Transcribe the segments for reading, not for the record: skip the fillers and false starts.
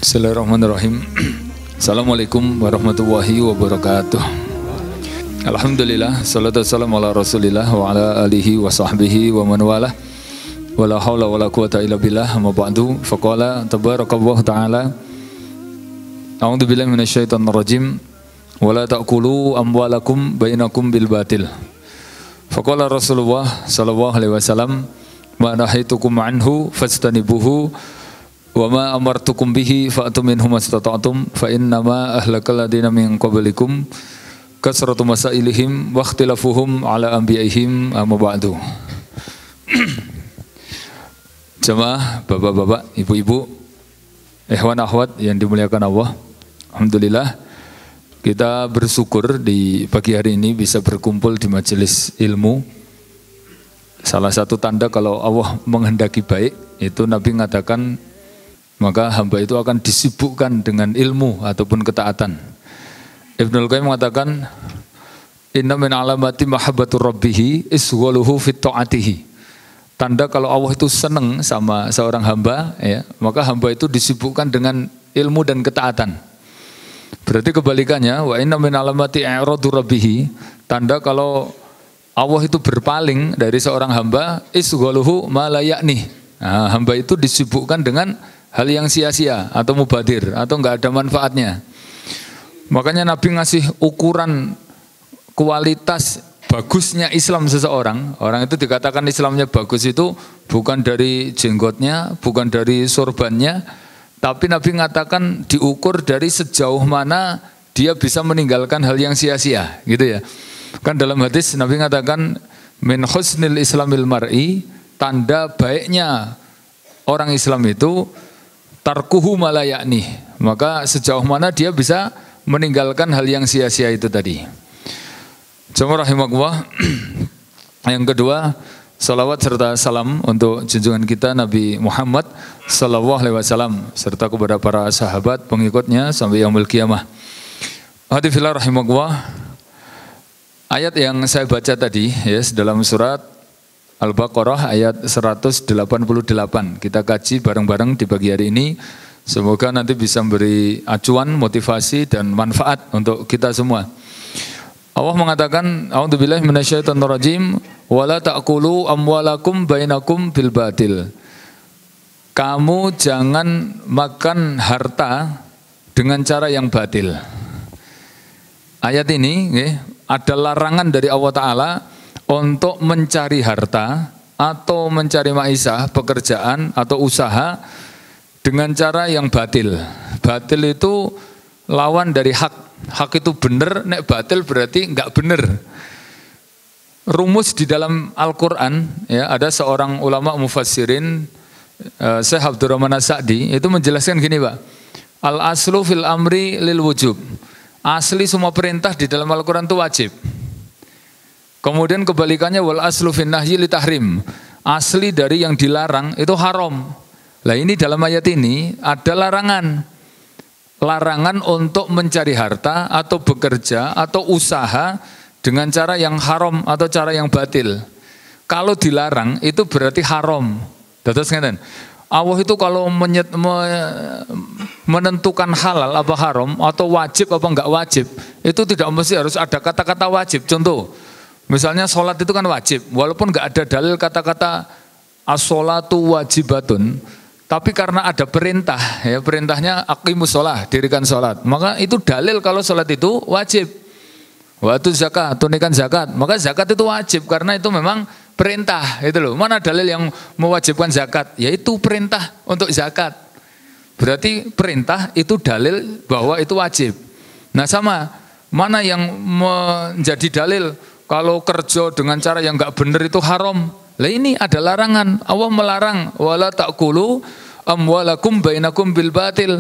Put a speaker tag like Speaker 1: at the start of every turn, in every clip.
Speaker 1: Bismillahirrahmanirrahim. Assalamualaikum warahmatullahi wabarakatuh. Alhamdulillah, salatu wassalamu ala rasulillah wa ala alihi wa sahbihi wa man wala. Wala hawla wala quwata illa billah, amma ba'du. Faqala tabarakallahu ta'ala, a'udzu billahi minasyaitonir rajim. Wala ta'kulu amwalakum bainakum bil batil. Faqala Rasulullah sallallahu alaihi wasallam, ma nahaitukum anhu fastanibuhu wa ma amartukum bihi fa'tu minhu mastata'tum fa innama ahlakal ladina min qablikum kasratu masailihim wa ikhtilafuhum ala anbiya'ihim amma ba'du. Jemaah, bapak-bapak, ibu-ibu, ikhwan akhwat yang dimuliakan Allah, alhamdulillah kita bersyukur di pagi hari ini bisa berkumpul di majelis ilmu. Salah satu tanda kalau Allah menghendaki baik itu Nabi mengatakan, maka hamba itu akan disibukkan dengan ilmu ataupun ketaatan. Ibnul Qayyim mengatakan, inna min alamati mahabbatur rabbihi isghaluhu fit ta'atihi. Tanda kalau Allah itu senang sama seorang hamba, ya, maka hamba itu disibukkan dengan ilmu dan ketaatan. Berarti kebalikannya, wa inna min alamati i'radu rabbihi, tanda kalau Allah itu berpaling dari seorang hamba, isghaluhu ma la ya'ni. Nah, hamba itu disibukkan dengan hal yang sia-sia atau mubadir atau enggak ada manfaatnya. Makanya Nabi ngasih ukuran kualitas bagusnya Islam seseorang. Orang itu dikatakan Islamnya bagus itu bukan dari jenggotnya, bukan dari sorbannya, tapi Nabi mengatakan diukur dari sejauh mana dia bisa meninggalkan hal yang sia-sia, gitu ya. Kan dalam hadis Nabi mengatakan min husnil islamil mar'i, tanda baiknya orang Islam itu tarkuhu malayakni, maka sejauh mana dia bisa meninggalkan hal yang sia-sia itu tadi. Jemaah rahimakumullah. Yang kedua, salawat serta salam untuk junjungan kita Nabi Muhammad sallallahu alaihi wasallam serta kepada para sahabat pengikutnya sampai yaumul qiyamah. Hadifillah rahimakumullah. Ayat yang saya baca tadi ya, dalam surat Al-Baqarah ayat 188. Kita kaji bareng-bareng di pagi hari ini. Semoga nanti bisa memberi acuan, motivasi dan manfaat untuk kita semua. Allah mengatakan, a'udzubillahi minasyaitonir rajim, wala ta'kulu amwalakum bainakum bil batil. Kamu jangan makan harta dengan cara yang batil. Ayat ini ada larangan dari Allah Ta'ala untuk mencari harta atau mencari maisah, pekerjaan atau usaha dengan cara yang batil. Batil itu lawan dari hak. Hak itu benar, nek batil berarti enggak benar. Rumus di dalam Al-Quran, ya, ada seorang ulama mufassirin, Syekh Abdurrahman As-Sa'di, itu menjelaskan gini, Pak. Al-aslu fil amri lil wujub. Asli semua perintah di dalam Al-Quran itu wajib. Kemudian kebalikannya wal aslu fin nahyi li tahrim. Asli dari yang dilarang itu haram. Lah ini dalam ayat ini ada larangan. Larangan untuk mencari harta atau bekerja atau usaha dengan cara yang haram atau cara yang batil. Kalau dilarang itu berarti haram. Dados ngeten. Allah itu kalau menentukan halal apa haram atau wajib apa enggak wajib, itu tidak mesti harus ada kata-kata wajib. Contoh, misalnya sholat itu kan wajib, walaupun enggak ada dalil kata-kata as-sholatu wajibatun, tapi karena ada perintah, ya, perintahnya aqimus sholah, dirikan sholat, maka itu dalil kalau sholat itu wajib. Waktu zakat, tunaikan zakat, maka zakat itu wajib karena itu memang perintah, itu loh. Mana dalil yang mewajibkan zakat? Yaitu perintah untuk zakat. Berarti perintah itu dalil bahwa itu wajib. Nah sama, mana yang menjadi dalil kalau kerja dengan cara yang enggak benar itu haram? Lah ini ada larangan. Allah melarang wala ta'kulu amwalakum bainakum bil batil.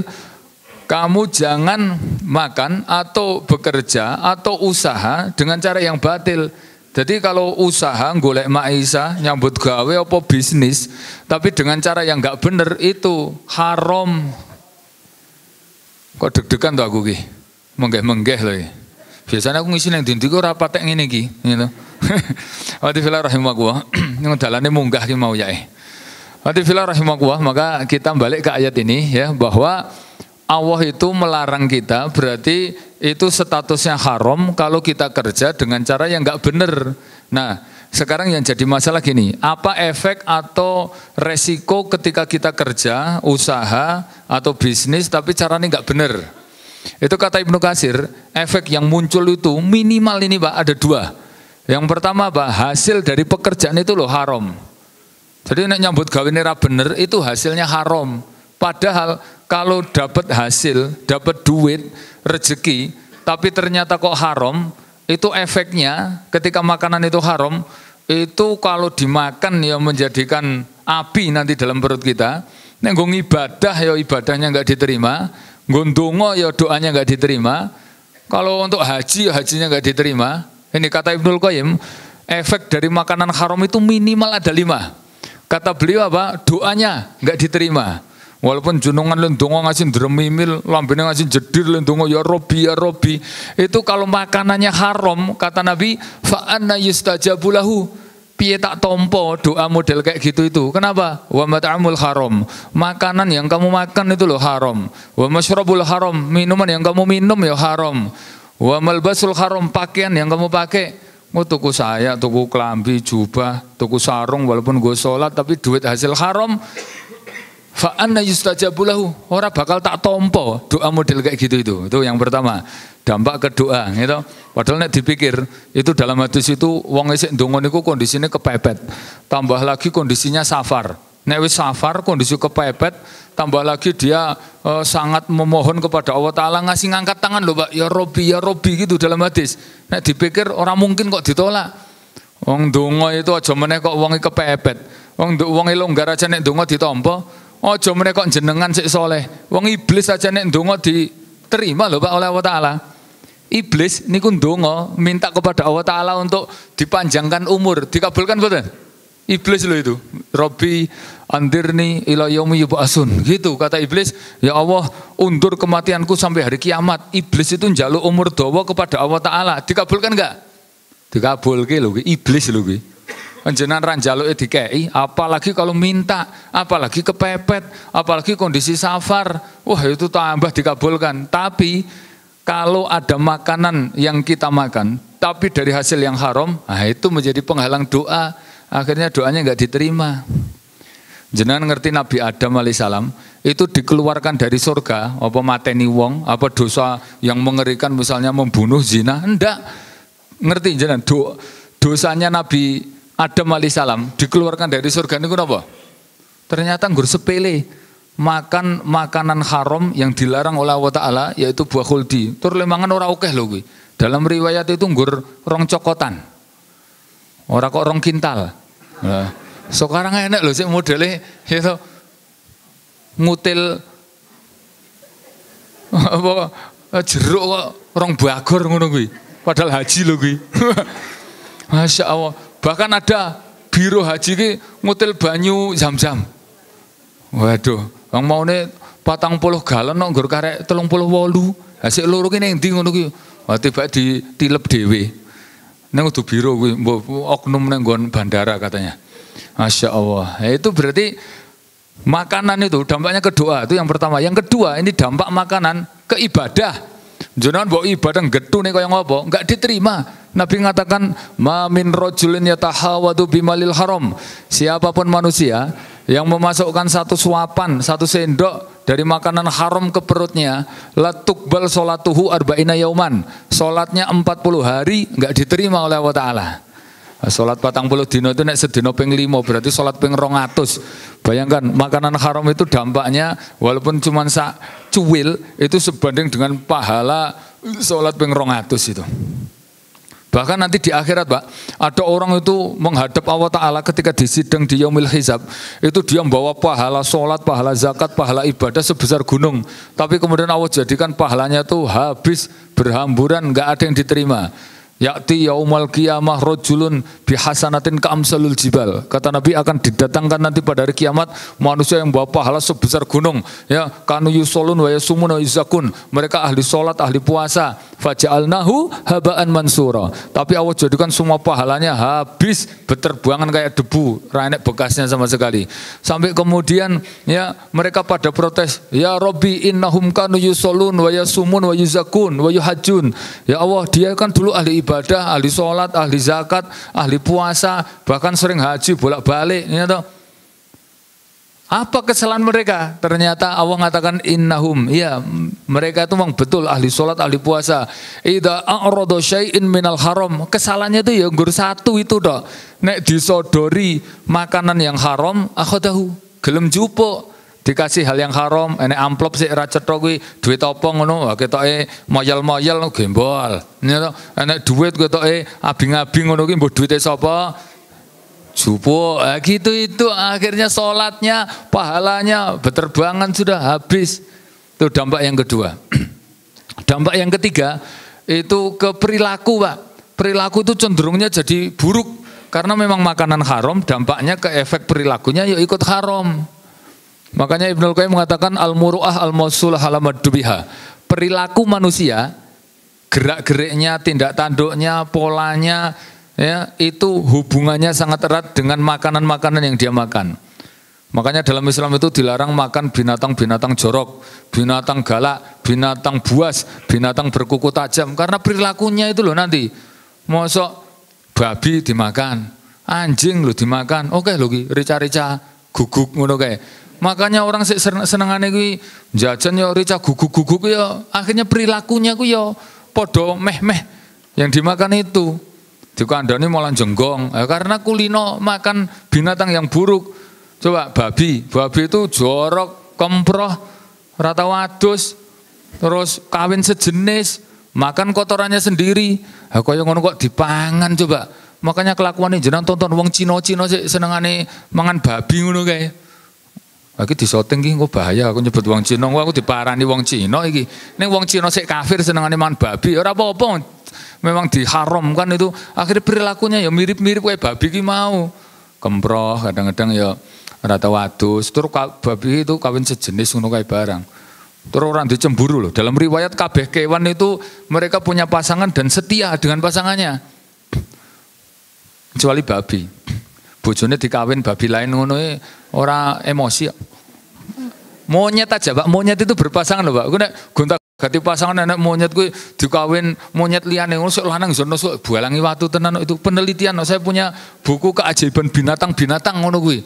Speaker 1: Kamu jangan makan atau bekerja atau usaha dengan cara yang batil. Jadi kalau usaha golek maisha, nyambut gawe apa bisnis tapi dengan cara yang enggak benar itu haram. Kok deg-degan tuh aku ki. Menggeh-menggeh loh. Biasanya aku ngisi nang ndi kok ora patek ngene iki, gitu. Wa ta'ala rahimakumullah. Yang dalane munggah ki mau yae. Hadifillah rahimakumullah, maka kita balik ke ayat ini ya, bahwa Allah itu melarang kita, berarti itu statusnya haram kalau kita kerja dengan cara yang nggak benar. Nah, sekarang yang jadi masalah gini, apa efek atau resiko ketika kita kerja, usaha atau bisnis tapi caranya nggak benar? Itu kata Ibnu Katsir, efek yang muncul itu minimal ini Pak ada dua. Yang pertama Pak, hasil dari pekerjaan itu loh haram. Jadi nek nyambut gawe ra bener itu hasilnya haram. Padahal kalau dapat hasil, dapat duit, rezeki, tapi ternyata kok haram, itu efeknya ketika makanan itu haram, itu kalau dimakan ya menjadikan api nanti dalam perut kita. Nek nggo ibadah ya ibadahnya enggak diterima, nggo ndonga ya doanya enggak diterima. Kalau untuk haji ya hajinya enggak diterima. Ini kata Ibnul Qayyim, efek dari makanan haram itu minimal ada 5. Kata beliau apa? Doanya enggak diterima. Walaupun junungan lendongo ngasih dremimil, lambene ngasih jedir lendongo ya Robi. Itu kalau makanannya haram, kata Nabi, fa anna yustajabu lahu. Piye tak tompo doa model kayak gitu itu. Kenapa? Wa mat'amul haram. Makanan yang kamu makan itu loh haram. Wa masyrabul haram. Minuman yang kamu minum ya haram. Wa malbasul haram. Pakaian yang kamu pakai. Oh tuku saya, tuku kelambi, jubah, tuku sarung walaupun gue sholat tapi duit hasil haram. Fa anna yustajabu lahu. Ora bakal tak tompo doa model kayak gitu itu. Itu yang pertama. Dampak ke doa gitu. Padahal nek dipikir itu dalam hadis itu wong isik ndonga niku kondisinya kepepet. Tambah lagi kondisinya safar. Nek wis safar kondisi kepepet, tambah lagi dia sangat memohon kepada Allah Ta'ala ngasih ngangkat tangan loh Pak, ya Robi gitu dalam hadis. Nek dipikir orang mungkin kok ditolak. Wong ndonga itu aja meneh kok wonge kepepet. Wong longgar aja nek ndonga ditampa, aja meneh kok jenengan sik soleh. Wong iblis aja nek ndonga diterima loh Pak oleh Allah Ta'ala. Iblis niku ndonga minta kepada Allah Ta'ala untuk dipanjangkan umur, dikabulkan betul? Iblis loh itu, Robbi andirni ila yaumi yub'atsun. Gitu kata iblis, ya Allah undur kematianku sampai hari kiamat. Iblis itu njaluk umur dawa kepada Allah Ta'ala. Dikabulkan enggak? Dikabulke lho, iblis lho kuwi. Panjenengan ra njaluke dikei, apalagi kalau minta, apalagi kepepet, apalagi kondisi safar. Wah, itu tambah dikabulkan. Tapi kalau ada makanan yang kita makan, tapi dari hasil yang haram, nah itu menjadi penghalang doa. Akhirnya doanya enggak diterima. Jenengan ngerti Nabi Adam alaihissalam itu dikeluarkan dari surga, apa mateni wong, apa dosa yang mengerikan misalnya membunuh, zina, enggak. Ngerti jenengan dosanya Nabi Adam alaihissalam dikeluarkan dari surga niku napa? Ternyata nggur sepele. Makan makanan haram yang dilarang oleh Allah Ta'ala yaitu buah khuldi. Tur lemangan ora akeh lho kuwi. Dalam riwayat itu nggur rong cokotan. Ora kok rong kintal. Nah, sekarang enak loh sih modelnya itu ngutil apa jeruk kok rong bagor ngono kuwi. Padahal haji lho kuwi. Masya Allah. Bahkan ada biro haji ki ngutil banyu zam-zam. Waduh, wong maune 40 galon kok nggur karek 38. Hasil loro ki ning ndi ngono kuwi. Wah tiba ditilep dhewe. Neng udah biro gue, oknum neng gon bandara katanya. Masya Allah. Ya, itu berarti makanan itu dampaknya ke doa itu yang pertama. Yang kedua ini dampak makanan ke ibadah. Jangan bawa ibadah getu nih kayak ngopo, nggak diterima. Nabi mengatakan, ma min rojulin yatahawadu bimalil haram. Siapapun manusia yang memasukkan satu suapan, satu sendok dari makanan haram ke perutnya, latukbal sholatuhu arba'ina yauman. Sholatnya 40 hari nggak diterima oleh Allah Ta'ala. Sholat 40 dino itu nek sedino ping 5 berarti sholat ping 200. Bayangkan makanan haram itu dampaknya walaupun cuma sak cuil itu sebanding dengan pahala sholat ping 200 itu. Bahkan nanti di akhirat Pak, ada orang itu menghadap Allah Ta'ala ketika disidang di yaumil hisab. Itu dia membawa pahala sholat, pahala zakat, pahala ibadah sebesar gunung. Tapi kemudian Allah jadikan pahalanya itu habis, berhamburan, nggak ada yang diterima. Ya'ti yaumal qiyamah rajulun bihasanatin ka'amsalul jibal. Kata Nabi akan didatangkan nanti pada hari kiamat manusia yang bawa pahala sebesar gunung. Ya, kanu yusolun wa yasumun wa yuzakun. Mereka ahli salat, ahli puasa. Faja'alnahu haba'an mansura. Tapi Allah jadikan semua pahalanya habis berterbangan kayak debu, ranek bekasnya sama sekali. Sampai kemudian ya mereka pada protes, ya Rabbi innahum kanu yusolun wa yasumun wa yuzakun wa yuhajjun. Ya Allah, dia kan dulu ahli ibadah, ahli sholat, ahli zakat, ahli puasa, bahkan sering haji bolak-balik. Ya toh. Apa kesalahan mereka? Ternyata Allah mengatakan innahum, ya mereka itu memang betul ahli sholat, ahli puasa. Idza a'rada syai'in minal haram. Kesalahannya itu ya nggur satu itu toh. Nek disodori makanan yang haram, akhadahu, gelem jupuk. Dikasih hal yang haram, enek amplop sik ra cetha kuwi duit apa ngono, ketoke moyal-moyal gembol. Enek duit ketoke abing-abing ngono kuwi mbok duite sapa? Jupuk. Gitu itu akhirnya salatnya, pahalanya berterbangan sudah habis. Itu dampak yang kedua. Dampak yang ketiga itu ke perilaku, Pak. Perilaku itu cenderungnya jadi buruk karena memang makanan haram, dampaknya ke efek perilakunya ya ikut haram. Makanya Ibnul Qayyim mengatakan al-muru'ah al-mausulah alamaddubiha. Perilaku manusia, gerak-geriknya, tindak tanduknya, polanya, ya, itu hubungannya sangat erat dengan makanan-makanan yang dia makan. Makanya dalam Islam itu dilarang makan binatang-binatang jorok, binatang galak, binatang buas, binatang berkuku tajam. Karena perilakunya itu loh nanti. Mosok babi dimakan, anjing lo dimakan, oke lo rica-rica, guguk ngono kayak. Makanya orang senengane kuwi jajan ya rica guguk-guguk ya, akhirnya perilakunya ku ya padha meh-meh yang dimakan itu. Dikandani malah jenggong. Karena kulino makan binatang yang buruk. Coba babi itu jorok, kemproh, rata wadus, terus kawin sejenis, makan kotorannya sendiri. Kaya ngono kok dipangan coba. Makanya kelakuane jenengan tonton wong Cina-Cina sik senengane mangan babi ngono kae. Iki disoting iki kok bahaya aku nyebut wong Cina, aku diparani wong Cina iki. Ning wong Cina sik kafir senengane mangan babi, ora apa-apa. Memang diharamkan itu. Akhirnya perilakunya ya mirip-mirip kayak babi ki mau. Kemproh, kadang-kadang ya rata wadus, terus babi itu kawin sejenis ngono kae barang. Terus orang dicemburu loh. Dalam riwayat kabeh kewan itu mereka punya pasangan dan setia dengan pasangannya. Kecuali babi. Bojone dikawin babi lain ngono ora emosi. Monyet aja, Pak. Monyet itu berpasangan loh, Pak. Ku nek gonta-ganti pasangan anak monyet kuwi dikawin monyet liyane ngono sok lanang iso sok bualangi watu tenan itu penelitian. Saya punya buku keajaiban binatang-binatang ngono kuwi.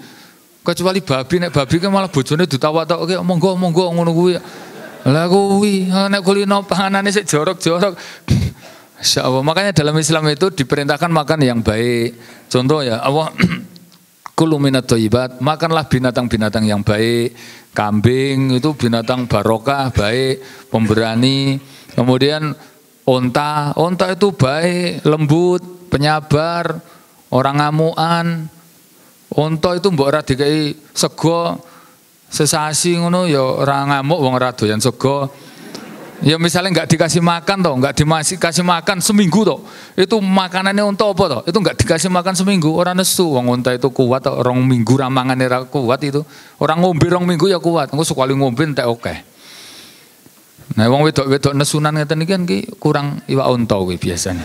Speaker 1: Kecuali babi, nek babi ki malah bojone ditawak-tawakke monggo ngono kuwi. Lah kuwi nek kulino panganane sik jorok-jorok. Insyaallah. Makanya dalam Islam itu diperintahkan makan yang baik. Contoh ya, Allah kulu minat thayyibat, makanlah binatang-binatang yang baik. Kambing itu binatang barokah, baik, pemberani. Kemudian onta itu baik, lembut, penyabar, orang ngamuan. Onta itu mbok ora dikai sego sesasi ngono ya ora ngamuk wong ora doyan sego. Ya misalnya nggak dikasih makan toh, nggak dikasih makan seminggu toh, itu makanannya onta apa toh? Itu nggak dikasih makan seminggu, orang nesu, wong onta itu kuat, orang minggu ramangannya kuat itu, orang ngombe orang minggu ya kuat, aku sekali ngombe entek oke. Nah, wong wedok nesunan ngeten iki kan kurang iwak onta kuwi biasanya.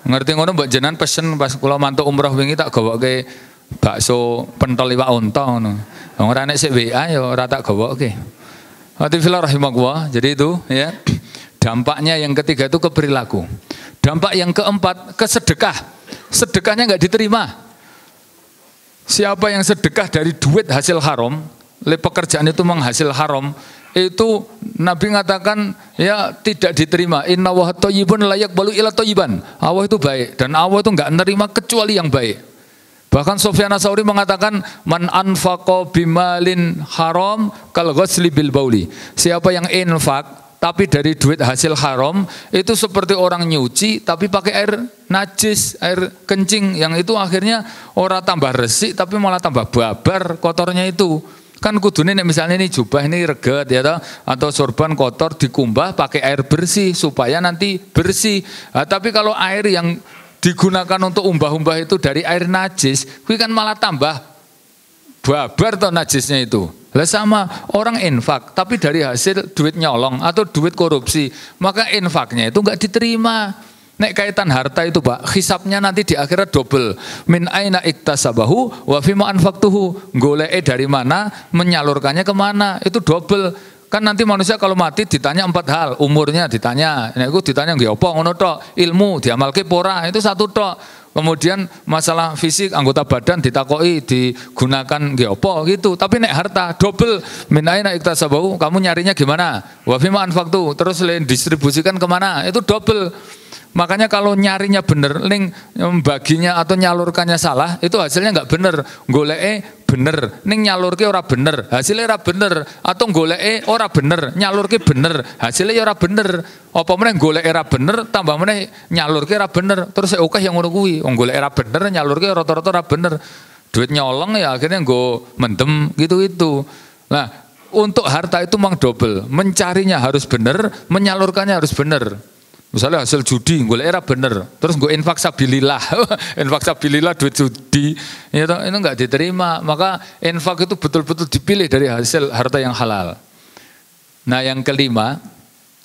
Speaker 1: Ngerti ngono mbok jenengan pesen pas kula mantuk umroh wingi tak gawake bakso pentol iwak onta ngono. Wong ora nek sik WA ya ora tak gawake. Hadifilah rahimahullah. Jadi itu ya dampaknya yang ketiga itu ke perilaku. Dampak yang keempat ke sedekah. Sedekahnya nggak diterima. Siapa yang sedekah dari duit hasil haram, pekerjaan itu menghasil haram, itu Nabi mengatakan ya tidak diterima. Inna wa thayyibun la yaqbalu illa thayyiban. Allah itu baik dan Allah itu nggak menerima kecuali yang baik. Bahkan Sufyan Ats-Tsauri mengatakan man anfaqa bimalin haram kal ghusli bil bauli. Siapa yang infak tapi dari duit hasil haram itu seperti orang nyuci tapi pakai air najis, air kencing yang itu akhirnya ora tambah resik tapi malah tambah babar kotornya itu. Kan kudune nek misalnya ini jubah ini reget ya toh, atau sorban kotor dikumbah pakai air bersih supaya nanti bersih. Nah, tapi kalau air yang digunakan untuk umbah-umbah itu dari air najis, kuwi kan malah tambah babar toh najisnya itu. Lah sama orang infak tapi dari hasil duit nyolong atau duit korupsi, maka infaknya itu enggak diterima. Nek kaitan harta itu Pak, hisapnya nanti di akhirat double. Min aina iktasabahu wa fima anfaqtuhu. Goleke dari mana, menyalurkannya kemana, itu double. Kan nanti manusia kalau mati ditanya 4 hal, umurnya ditanya, nek iku ditanya nggih apa ngono tok, ilmu diamalke pora, itu satu tok. Kemudian masalah fisik anggota badan ditakoki digunakan nggih apa gitu. Tapi nek harta double. Min aina iktasabahu, kamu nyarinya gimana? Wa fima anfaqtu, terus distribusikan kemana? Itu double. Makanya kalau nyarinya bener, baginya atau nyalurkannya salah, itu hasilnya nggak bener. Goleke bener, nyalurke ora bener, hasilnya ora bener. Atau goleke ora bener, nyalurke bener, hasilnya ora bener. Apa meneh goleke ora bener, tambah meneh nyalurke ora bener. Terus oke yang ngono kuwi, wong goleke ora bener, nyalurke rata-rata ora bener. Duit nyolong ya akhirnya nggo mendem gitu-gitu. Nah, untuk harta itu mang double, mencarinya harus bener, menyalurkannya harus bener. Misalnya hasil judi, gue era bener, terus gue infak sabilillah, infak sabilillah duit judi, itu nggak diterima. Maka infak itu betul-betul dipilih dari hasil harta yang halal. Nah yang kelima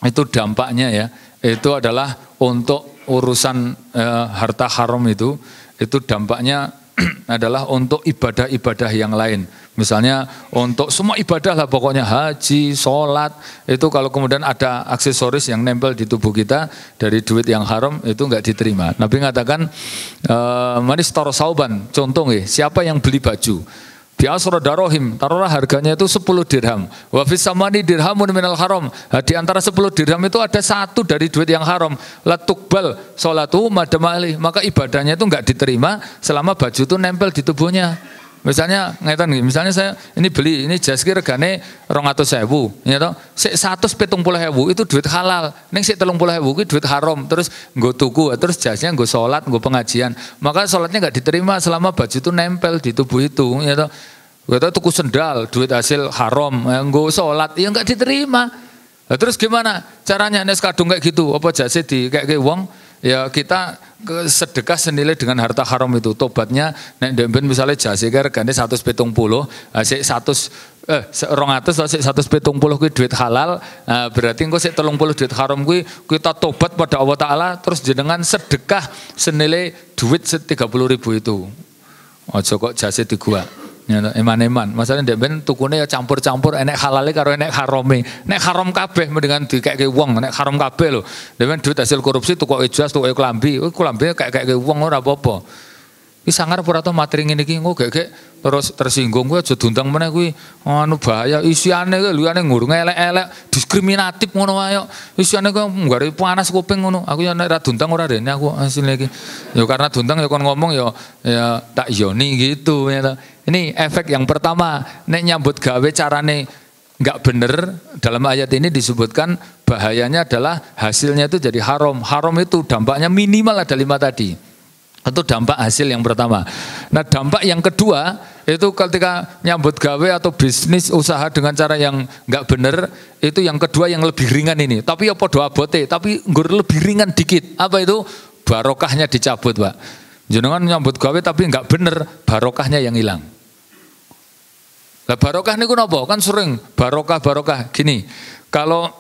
Speaker 1: itu dampaknya ya, itu adalah untuk urusan harta haram itu dampaknya adalah untuk ibadah-ibadah yang lain. Misalnya untuk semua ibadah lah pokoknya haji, sholat, itu kalau kemudian ada aksesoris yang nempel di tubuh kita dari duit yang haram itu enggak diterima. Nabi mengatakan manis taro sauban, contoh siapa yang beli baju biasra darohim, taruhlah harganya itu 10 dirham. Wa fis samani dirhamun minal haram. Di antara 10 dirham itu ada 1 dari duit yang haram. La tuqbal sholatu madamali, maka ibadahnya itu enggak diterima selama baju itu nempel di tubuhnya. Misalnya ngeten nggih, misalnya saya ini beli ini jas ki regane 200.000, ya toh. Sik 170.000 itu duit halal. Ning sik 30.000 kuwi duit haram. Terus nggo tuku, terus jasnya nggo salat, nggo pengajian. Maka salatnya enggak diterima selama baju itu nempel di tubuh itu, ya toh. Kita tuku sendal, duit hasil haram, nggo salat, ya enggak diterima. Nah, terus gimana caranya nek kadung kayak gitu? Apa jase dikeke wong? Ya kita sedekah senilai dengan harta haram itu. Tobatnya nek ndemben misalnya jase regane 170, sik 200 sik 170 kuwi duit halal, berarti engko sik 30 duit haram kuwi kita tobat pada Allah taala terus jenengan sedekah senilai duit 30.000 itu. Aja kok jase di gua. Ya, eman-eman. Masalah ndek tukune ya campur-campur enek halale karo enek harame. Nek haram kabeh mendingan dikeke wong, nek haram kabeh lho. Ndek duit hasil korupsi tukoke jas, tukoke klambi. Klambi keke wong ora apa-apa. Ki sangar ora tau materi ngene iki engko gek terus tersinggung kuwi aja diundang meneh kuwi anu bahaya isiane liyane ngurung elek-elek diskriminatif ngono wae. Isiane kok nggare panas kuping ngono. Aku ya nek ra diundang ora rene aku asline iki. Ya karena diundang ya kon ngomong ya tak yoni gitu ya. Ini efek yang pertama, nek nyambut gawe carane enggak bener, dalam ayat ini disebutkan bahayanya adalah hasilnya itu jadi haram. Haram itu dampaknya minimal ada 5 tadi. Itu dampak hasil yang pertama. Nah dampak yang kedua itu ketika nyambut gawe atau bisnis usaha dengan cara yang enggak bener, itu yang kedua yang lebih ringan ini. Tapi ya podo abote, tapi nggur lebih ringan dikit. Apa itu? Barokahnya dicabut, Pak. Jenengan nyambut gawe tapi enggak bener, barokahnya yang hilang. Lah barokah niku napa? Kan sering barokah gini. Kalau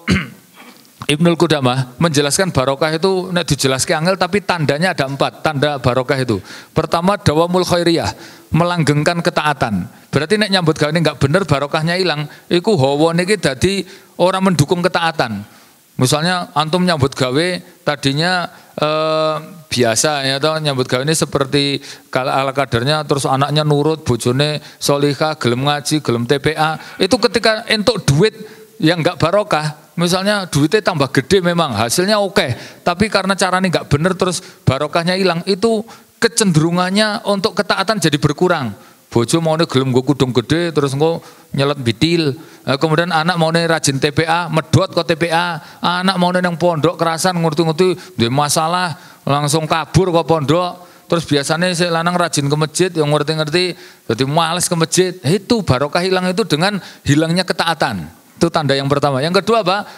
Speaker 1: Ibnul Qudamah menjelaskan barokah itu nek dijelaske angel tapi tandanya ada 4 tanda barokah itu. Pertama dawamul khairiyah, melanggengkan ketaatan. Berarti nek nyambut gawe enggak bener barokahnya hilang, iku hawa niki dadi orang mendukung ketaatan. Misalnya antum nyambut gawe tadinya biasa ya toh, nyambut gawe ini seperti ala kadarnya, terus anaknya nurut, bojone solihah, gelem ngaji, gelem TPA. Itu ketika entuk duit yang enggak barokah, misalnya duitnya tambah gede memang, hasilnya oke, tapi karena caranya enggak bener terus barokahnya hilang, itu kecenderungannya untuk ketaatan jadi berkurang. Bojo mau gelem nggo kudung gede terus engko nyelet bitil. Kemudian anak mau rajin TPA, medot kok TPA. Anak mau nang pondok kerasan ngerti-ngerti duwe masalah langsung kabur kok pondok. terus biasanya si lanang rajin ke masjid, yang ngerti-ngerti, jadi males ke masjid. Itu barokah hilang itu dengan hilangnya ketaatan. Itu tanda yang pertama. Yang kedua apa?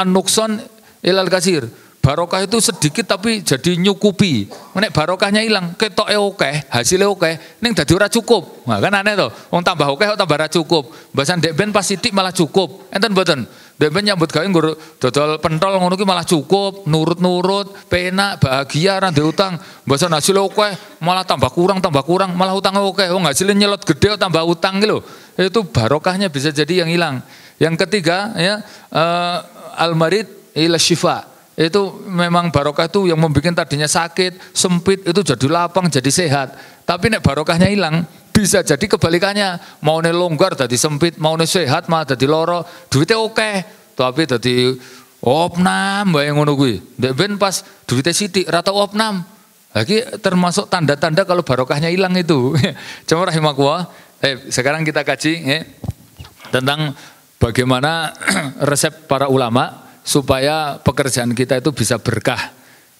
Speaker 1: An-nukson ilal kasir. Barokah itu sedikit tapi jadi nyukupi. Nek barokahnya hilang, ketoke oke, hasilnya oke, ning dadi ora cukup. Nah, kan aneh to. Wong tambah oke kok tambah ora cukup. Bahasan dek ben pas sithik malah cukup. Enten mboten? Dek ben nyambut gawe nggur dodol pentol ngono ki malah cukup, nurut-nurut, penak, bahagia, ra ndek utang. Bahasan hasilnya oke, malah tambah kurang, malah utangnya oke. Wong hasilnya nyelot gede tambah utang ki lho. Itu barokahnya bisa jadi yang hilang. Yang ketiga ya al-marid ila syifa. Itu memang barokah itu yang membuat tadinya sakit, sempit itu jadi lapang, jadi sehat. Tapi nek barokahnya hilang, bisa jadi kebalikannya. Mau nih longgar jadi sempit, mau nih sehat malah jadi loro. Duitnya oke, tapi jadi opnam bae ngono kuwi. Nek ben pas duitnya sithik rata opnam. Lagi termasuk tanda-tanda kalau barokahnya hilang itu. Cuma rahimakumullah. Sekarang kita kaji tentang bagaimana resep para ulama supaya pekerjaan kita itu bisa berkah.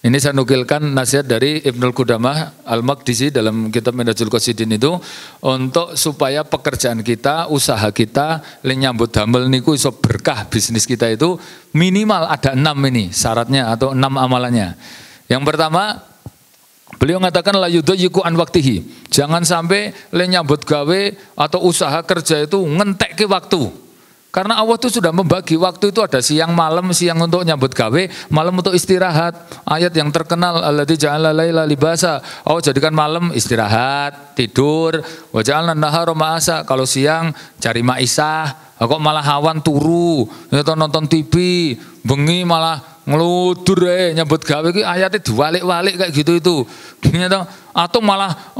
Speaker 1: Ini saya nukilkan nasihat dari Ibnul Qudamah Al-Maqdisi dalam kitab Minhajul Qasidin itu, untuk supaya pekerjaan kita, usaha kita, nyambut damel niku iso berkah bisnis kita itu minimal ada 6 ini syaratnya atau 6 amalannya. Yang pertama, beliau mengatakan la yudayyiqu an waqtihi. Jangan sampai nyambut gawe atau usaha kerja itu ngentekke waktu. Karena Allah itu sudah membagi waktu itu ada siang malam, siang untuk nyambut gawe, malam untuk istirahat. Ayat yang terkenal alladzi ja'ala laila libasa. Allah jadikan malam istirahat, tidur, wa ja'alna nahara ma'asa. Kalau siang cari maisah, kok malah hawan turu, atau nonton TV, bengi malah ngeludur nyambut gawe iki ayatnya diwalik-walik kayak gitu itu. Atau malah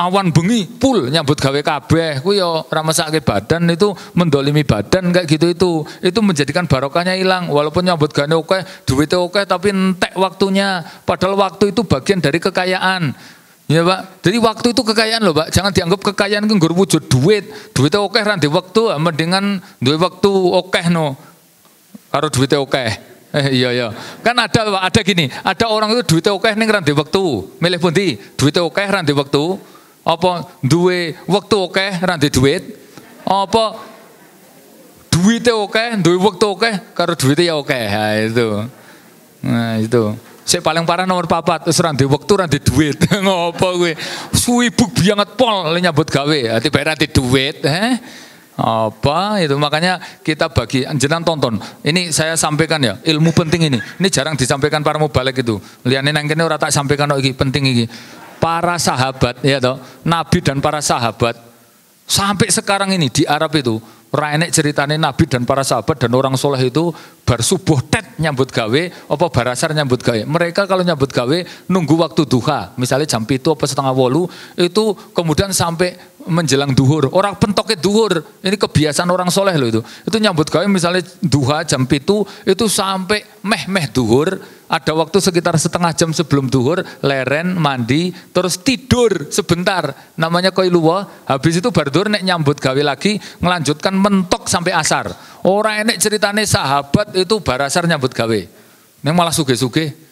Speaker 1: awan bengi pul nyambut gawe kabeh kuwi ya ora mesake badan, itu mendolimi badan kayak gitu itu. Itu menjadikan barokahnya hilang. Walaupun nyambut gawe oke, duitnya oke tapi entek waktunya. Padahal waktu itu bagian dari kekayaan. Ya Pak, jadi waktu itu kekayaan loh Pak. Jangan dianggap kekayaan itu nggur wujud duit. Duitnya oke ra ndek waktu, mendingan duwe waktu oke no. Karo duitnya oke. Iya. Kan ada Pak, ada gini, ada orang itu duitnya oke ning ra ndek waktu. Milih pundi? Duitnya oke ra ndek waktu. Apa duwe waktu oke ra ndek duit? Apa duitnya oke, duwe waktu oke, karo duitnya ya oke. Nah itu. Nah itu. Sing paling parah nomor 4, wis ra ndek wektu ra ndek duit. Ngopo kowe? Suwibuk banget pol nyambut gawe, ati bayar ndek duit, Apa itu, makanya kita bagi jenengan tonton. Ini saya sampaikan ya, ilmu penting ini. Ini jarang disampaikan para mubalik itu. Liyane nang kene ora tak sampaikan kok iki, penting iki. Para sahabat ya toh, Nabi dan para sahabat sampai sekarang ini di Arab itu ora enek ceritane Nabi dan para sahabat dan orang soleh itu bar subuh tet nyambut gawe apa bar asar nyambut gawe. Mereka kalau nyambut gawe nunggu waktu duha, misalnya jam 7 apa setengah 8 itu, kemudian sampai menjelang duhur. Orang pentoknya duhur, ini kebiasaan orang soleh loh itu. Itu nyambut gawe misalnya duha jam 7 itu sampai meh duhur. Ada waktu sekitar setengah jam sebelum duhur, leren, mandi, terus tidur sebentar. Namanya koiluwa. Habis itu baru duhur nek nyambut gawe lagi, ngelanjutkan mentok sampai asar. Orang enek ceritane sahabat itu barasar nyambut gawe. Ini malah suge-suge.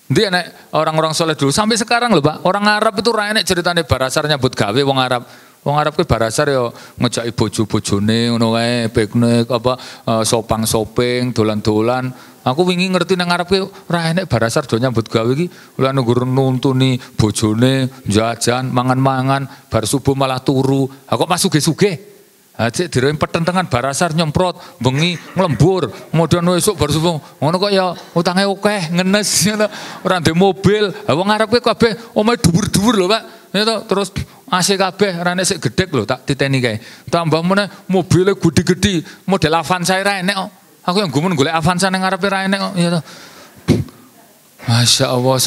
Speaker 1: Dia nek orang-orang soleh dulu sampai sekarang loh Pak. Orang Arab itu orang enek ceritane barasar nyambut gawe wong Arab. Wong Arab ki barasar ya ngejaki bojo-bojone ngono wae, piknik apa sopang-sopeng, dolan-dolan. Aku wingi ngerti nang Arab ki ora enek barasar do nyambut gawe iki, lha nunggu nuntuni bojone, jajan, mangan-mangan, bar subuh malah turu. Kok mas sugih-sugih. Cek direm petentengan barasar nyemprot, bengi nglembur, kemudian esuk bar subuh. Ngono kok ya utange akeh, ngenes ngono. Ora ndek mobil. Wong Arab ki kabeh omahe dhuwur-dhuwur lho Pak. Ya toh, terus AC kabeh ra nek sik gedhek lho tak titeni kae. Tambah meneh mobile gede-gede, model Avanza ra enek kok. Aku yang gumun golek Avanza nang ngarepe ra enek kok, ya toh. Masya Allah,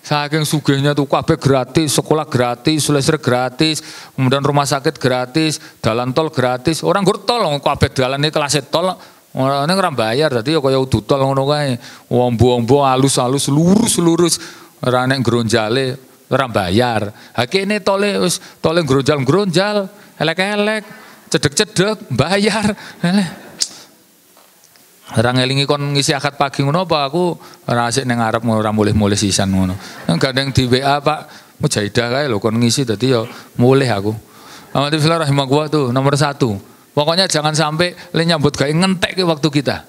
Speaker 1: saking sugihnya tuh kabeh gratis, sekolah gratis, listrik gratis, kemudian rumah sakit gratis, jalan tol gratis. Orang gur tol kabeh dalane kelas tol. Orane ora bayar, dadi ya kaya udu tol ngono kae. Wombo-wombo alus-alus lurus-lurus, ora nek gronjale ora bayar. Ha kene tole wis tole gronjal-gronjal, elek-elek, cedek-cedek, bayar. Ora ngelingi kon ngisi akad pagi ngono apa aku ora asik ning ngarep ora mulih-mulih sisan ngono. Gandeng di WA Pak Mujaidah kae lho kon ngisi dadi ya mulih aku. Alhamdulillah rahimahullah tuh nomor 1. Pokoknya jangan sampai le nyambut gawe ngentekke waktu kita.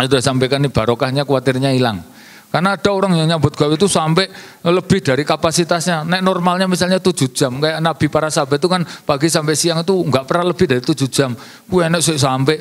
Speaker 1: Itu sampaikan ini barokahnya kuatirnya hilang. Karena ada orang yang nyambut gawe itu sampai lebih dari kapasitasnya. Nek normalnya misalnya 7 jam. Kayak Nabi para sahabat itu kan pagi sampai siang itu enggak pernah lebih dari 7 jam. Gue enak sampai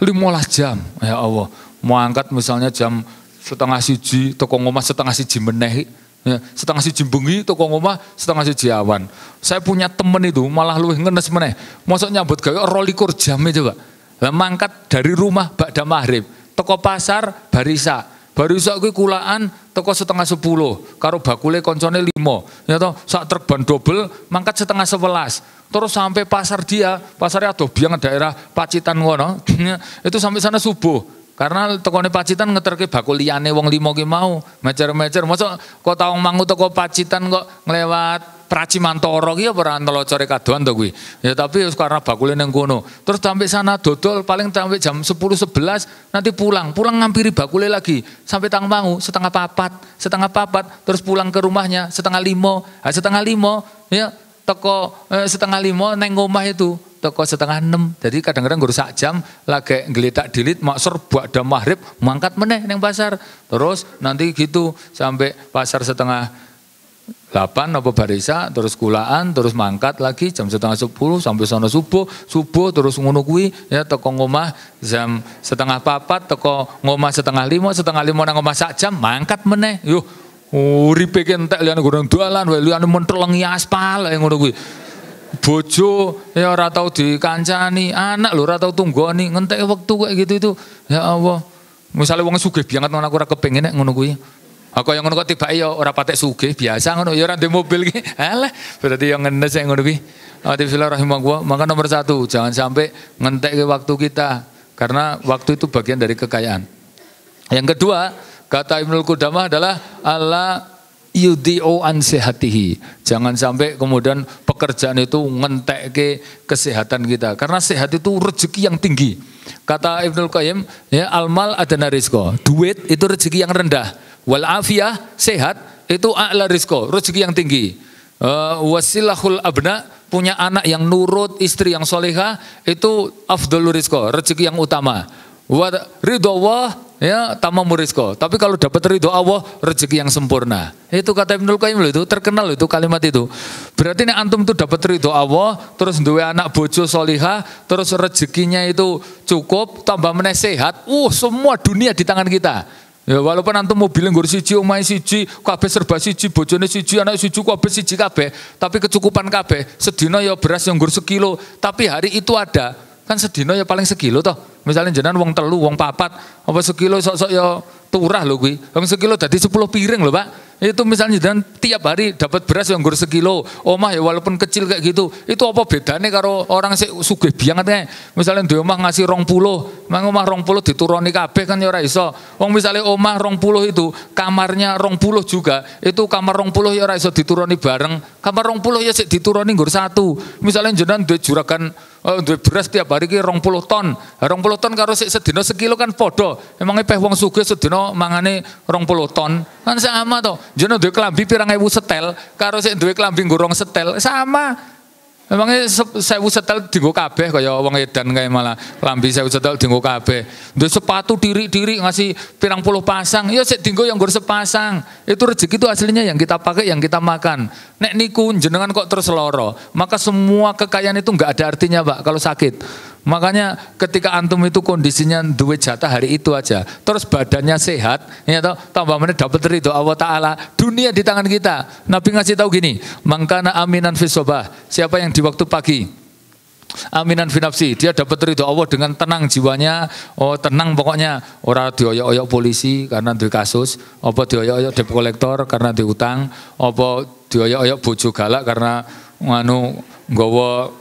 Speaker 1: 15 jam, ya Allah. Mau angkat misalnya jam 12:30, toko ngomah 12:30 meneh, ya, 12:30 bengi, toko ngomah 12:30 awan. Saya punya temen itu malah luwih ngenes meneh. Mosok nyambut gawe 22 jam itu Pak. Lah mangkat dari rumah ba'da maghrib, toko pasar barisa. Barisa kuwi kulaan toko 9:30, karo bakule koncone 5. Ya toh, sak truk ban dobel mangkat 10:30. Terus sampai pasar pasarnya Adobiang daerah Pacitan ngono, itu sampai sana subuh. Karena tokone Pacitan ngeterke bakul liyane wong 5 ki mau, mecer-mecer. Mosok kok tau mangu toko Pacitan kok nglewat Pracimantoro ki ora ntelocore kadoan to kuwi. Ya tapi karena bakule ning kono. Terus sampai sana dodol paling sampai jam 10-11 nanti pulang ngampiri bakule lagi sampai tang mangu 4:30, terus pulang ke rumahnya 4:30. 4:30 ya toko 4:30 neng omah itu toko 5:30. Jadi kadang-kadang guru sak jam lagi ngeletak dilit maksur ba'da maghrib mangkat meneh neng pasar. Terus nanti gitu sampai pasar 7:30 apa barisa terus kulaan terus mangkat lagi jam 9:30 sampai sono subuh terus ngono kuwi ya toko ngomah jam 4:30 toko ngomah 4:30 nang omah sak jam mangkat meneh. Yuh uripe ki entek liyane gorong dalan wae liyane mentelengi aspal ngono kuwi. Bojo ya ora tau dikancani, anak lho ora tau tunggoni, ngentek wektu kayak gitu itu. Ya Allah. Misale wong sugih banget ngono aku ora kepengin nek ngono kuwi. Aku yang ngono kok tibake ya ora patek sugih, biasa ngono ya ora ndek mobil ki. Alah, berarti yang ngenes nek ngono kuwi. Alhamdulillah rahimahullah. Maka nomor 1, jangan sampai ngentekke waktu kita karena waktu itu bagian dari kekayaan. Yang kedua, kata Ibnul Qudamah adalah Allah yudhi'u an sehatihi. Jangan sampai kemudian pekerjaan itu ngentekke kesehatan kita. Karena sehat itu rezeki yang tinggi. Kata Ibnul Qayyim, ya almal adana rizqo. Duit itu rezeki yang rendah. Wal afiyah sehat itu a'la rizqo, rezeki yang tinggi. Wasilahul abna, punya anak yang nurut, istri yang solehah itu afdhalur rizqo, rezeki yang utama. Wa ridho Allah ya tamamur rizqo. Tapi kalau dapat ridho Allah rezeki yang sempurna. Itu kata Ibnul Qayyim itu terkenal itu kalimat itu. Berarti nek antum tuh dapat ridho Allah, terus duwe anak bojo solihah, terus rezekinya itu cukup, tambah meneh sehat. Semua dunia di tangan kita. Ya walaupun antum mobilnya nggur siji, omahe siji, kabeh serba siji, bojone siji, anak siji, kabeh siji kabeh, tapi kecukupan kabeh. Sedina ya beras yang nggur sekilo, tapi hari itu ada. Kan sedina ya paling sekilo toh. Misalnya jenengan wong 3, wong 4, apa sekilo sok-sok ya turah lho kuwi. Wong sekilo dadi 10 piring lho Pak. Itu misalnya jenengan tiap hari dapat beras yang nggur sekilo. Omah ya walaupun kecil kayak gitu. Itu apa bedanya karo orang sik sugih banget kae. Misalnya di omah ngasih 20, mang omah 20 dituruni kabeh kan ya ora iso. Wong misalnya omah 20 itu kamarnya 20 juga. Itu kamar 20 ya ora iso dituruni bareng. Kamar 20 ya sik dituruni nggur 1. Misalnya jenengan duwe juragan duwe beras tiap hari ki 20 ton. 20 ton karo sik sedina sekilo kan padha. Emangnya peh wong sugih sedina mangane 20 ton. Kan sama toh. Jenengan duwe klambi pirang ewu setel karo sik duwe klambi ngurung setel sama. Emangnya 1000 setel dienggo kabeh kaya wong edan kae malah klambi 1000 setel dienggo kabeh. Duwe sepatu diri-diri ngasih pirang puluh pasang, ya sik dienggo yang nggur sepasang. Itu rezeki itu aslinya yang kita pakai, yang kita makan. Nek niku jenengan kok terus loro, maka semua kekayaan itu enggak ada artinya, Pak, kalau sakit. Makanya ketika antum itu kondisinya duwe jatah hari itu aja, terus badannya sehat, ya toh, tambah meneh dapat ridho Allah Taala, dunia di tangan kita. Nabi ngasih tahu gini, mangkana aminan fi sobah, siapa yang di waktu pagi aminan fi nafsi, dia dapat ridho Allah dengan tenang jiwanya, tenang pokoknya, ora dioyok-oyok polisi karena duwe kasus, apa dioyok-oyok debt kolektor karena duwe utang, apa dioyok-oyok bojo galak karena nggawa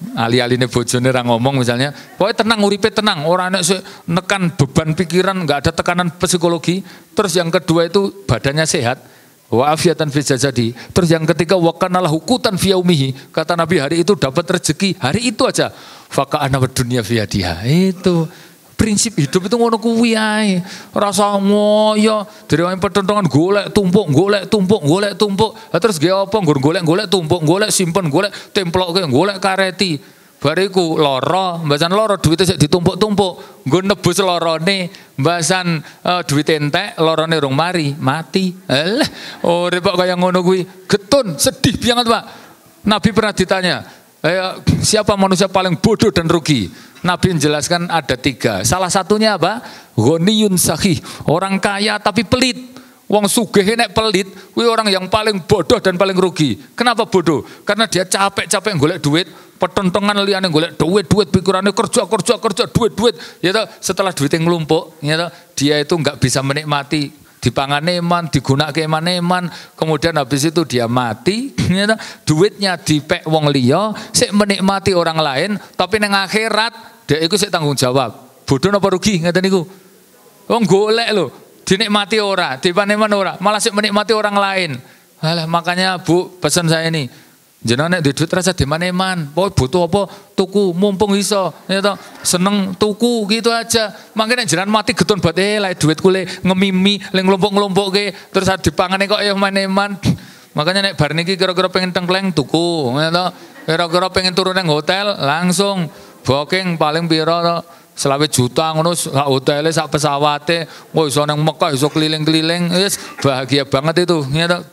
Speaker 1: ali-aline bojone ra ngomong misalnya. Pokoknya tenang, uripe tenang, ora nek nekan beban pikiran, enggak ada tekanan psikologi. Terus yang kedua itu badannya sehat, wa afiatan fi jasadi. Terus yang ketiga wa kana lahu qutan fi yaumihi. Kata Nabi hari itu dapat rezeki, hari itu aja. Fa kana dunya fi yadiha. Itu Prinsip hidup itu ngono kuwi ae. Rasa ngoyo, derewane petentongan golek tumpuk. Lah terus ge apa nggon golek tumpuk, golek simpen, golek templokke, golek kareti. Bariku lara, mbasan lara duwite sik ditumpuk-tumpuk. Nggo nebus larane, mbasan duwit entek, larane rong mati. Alah, urip kok kaya ngono kuwi. Getun, sedih banget, Pak. Nabi pernah ditanya, siapa manusia paling bodoh dan rugi? Nabi menjelaskan ada 3. Salah satunya apa? Ghaniyun sahih, orang kaya tapi pelit. Wong sugih nek pelit, kuwi orang yang paling bodoh dan paling rugi. Kenapa bodoh? Karena dia capek-capek golek duit, petentongan liyane golek duit, pikirannya kerja, duit. Ya toh, setelah duitnya ngelumpuk, ya toh, dia itu enggak bisa menikmati, dipangan eman, digunakan eman, kemudian habis itu dia mati, ya toh, duitnya dipek wong liya, sik menikmati orang lain, tapi nang akhirat dia itu sik tanggung jawab. Bodoh apa rugi ngeten niku? Wong golek lho, dinikmati ora, dipaneman ora, malah sik menikmati orang lain. Alah, makanya Bu, pesan saya ini, jenengan nek duit rasa dimaneman, pokoke butuh apa tuku, mumpung iso, ya toh, seneng tuku gitu aja. Makanya jenengan mati getun bat lah duit kule ngemimi, le ngelompok-ngelompokke, terus dipangane kok ya maneman. Makanya nek bar niki kira-kira pengen tengkleng tuku, ya toh, kira-kira pengen turun nang hotel langsung booking paling piro to? 20 juta ngono sak hotele sak pesawate. Wah iso nang Mekah iso keliling-keliling. Wis bahagia banget itu. Ya toh.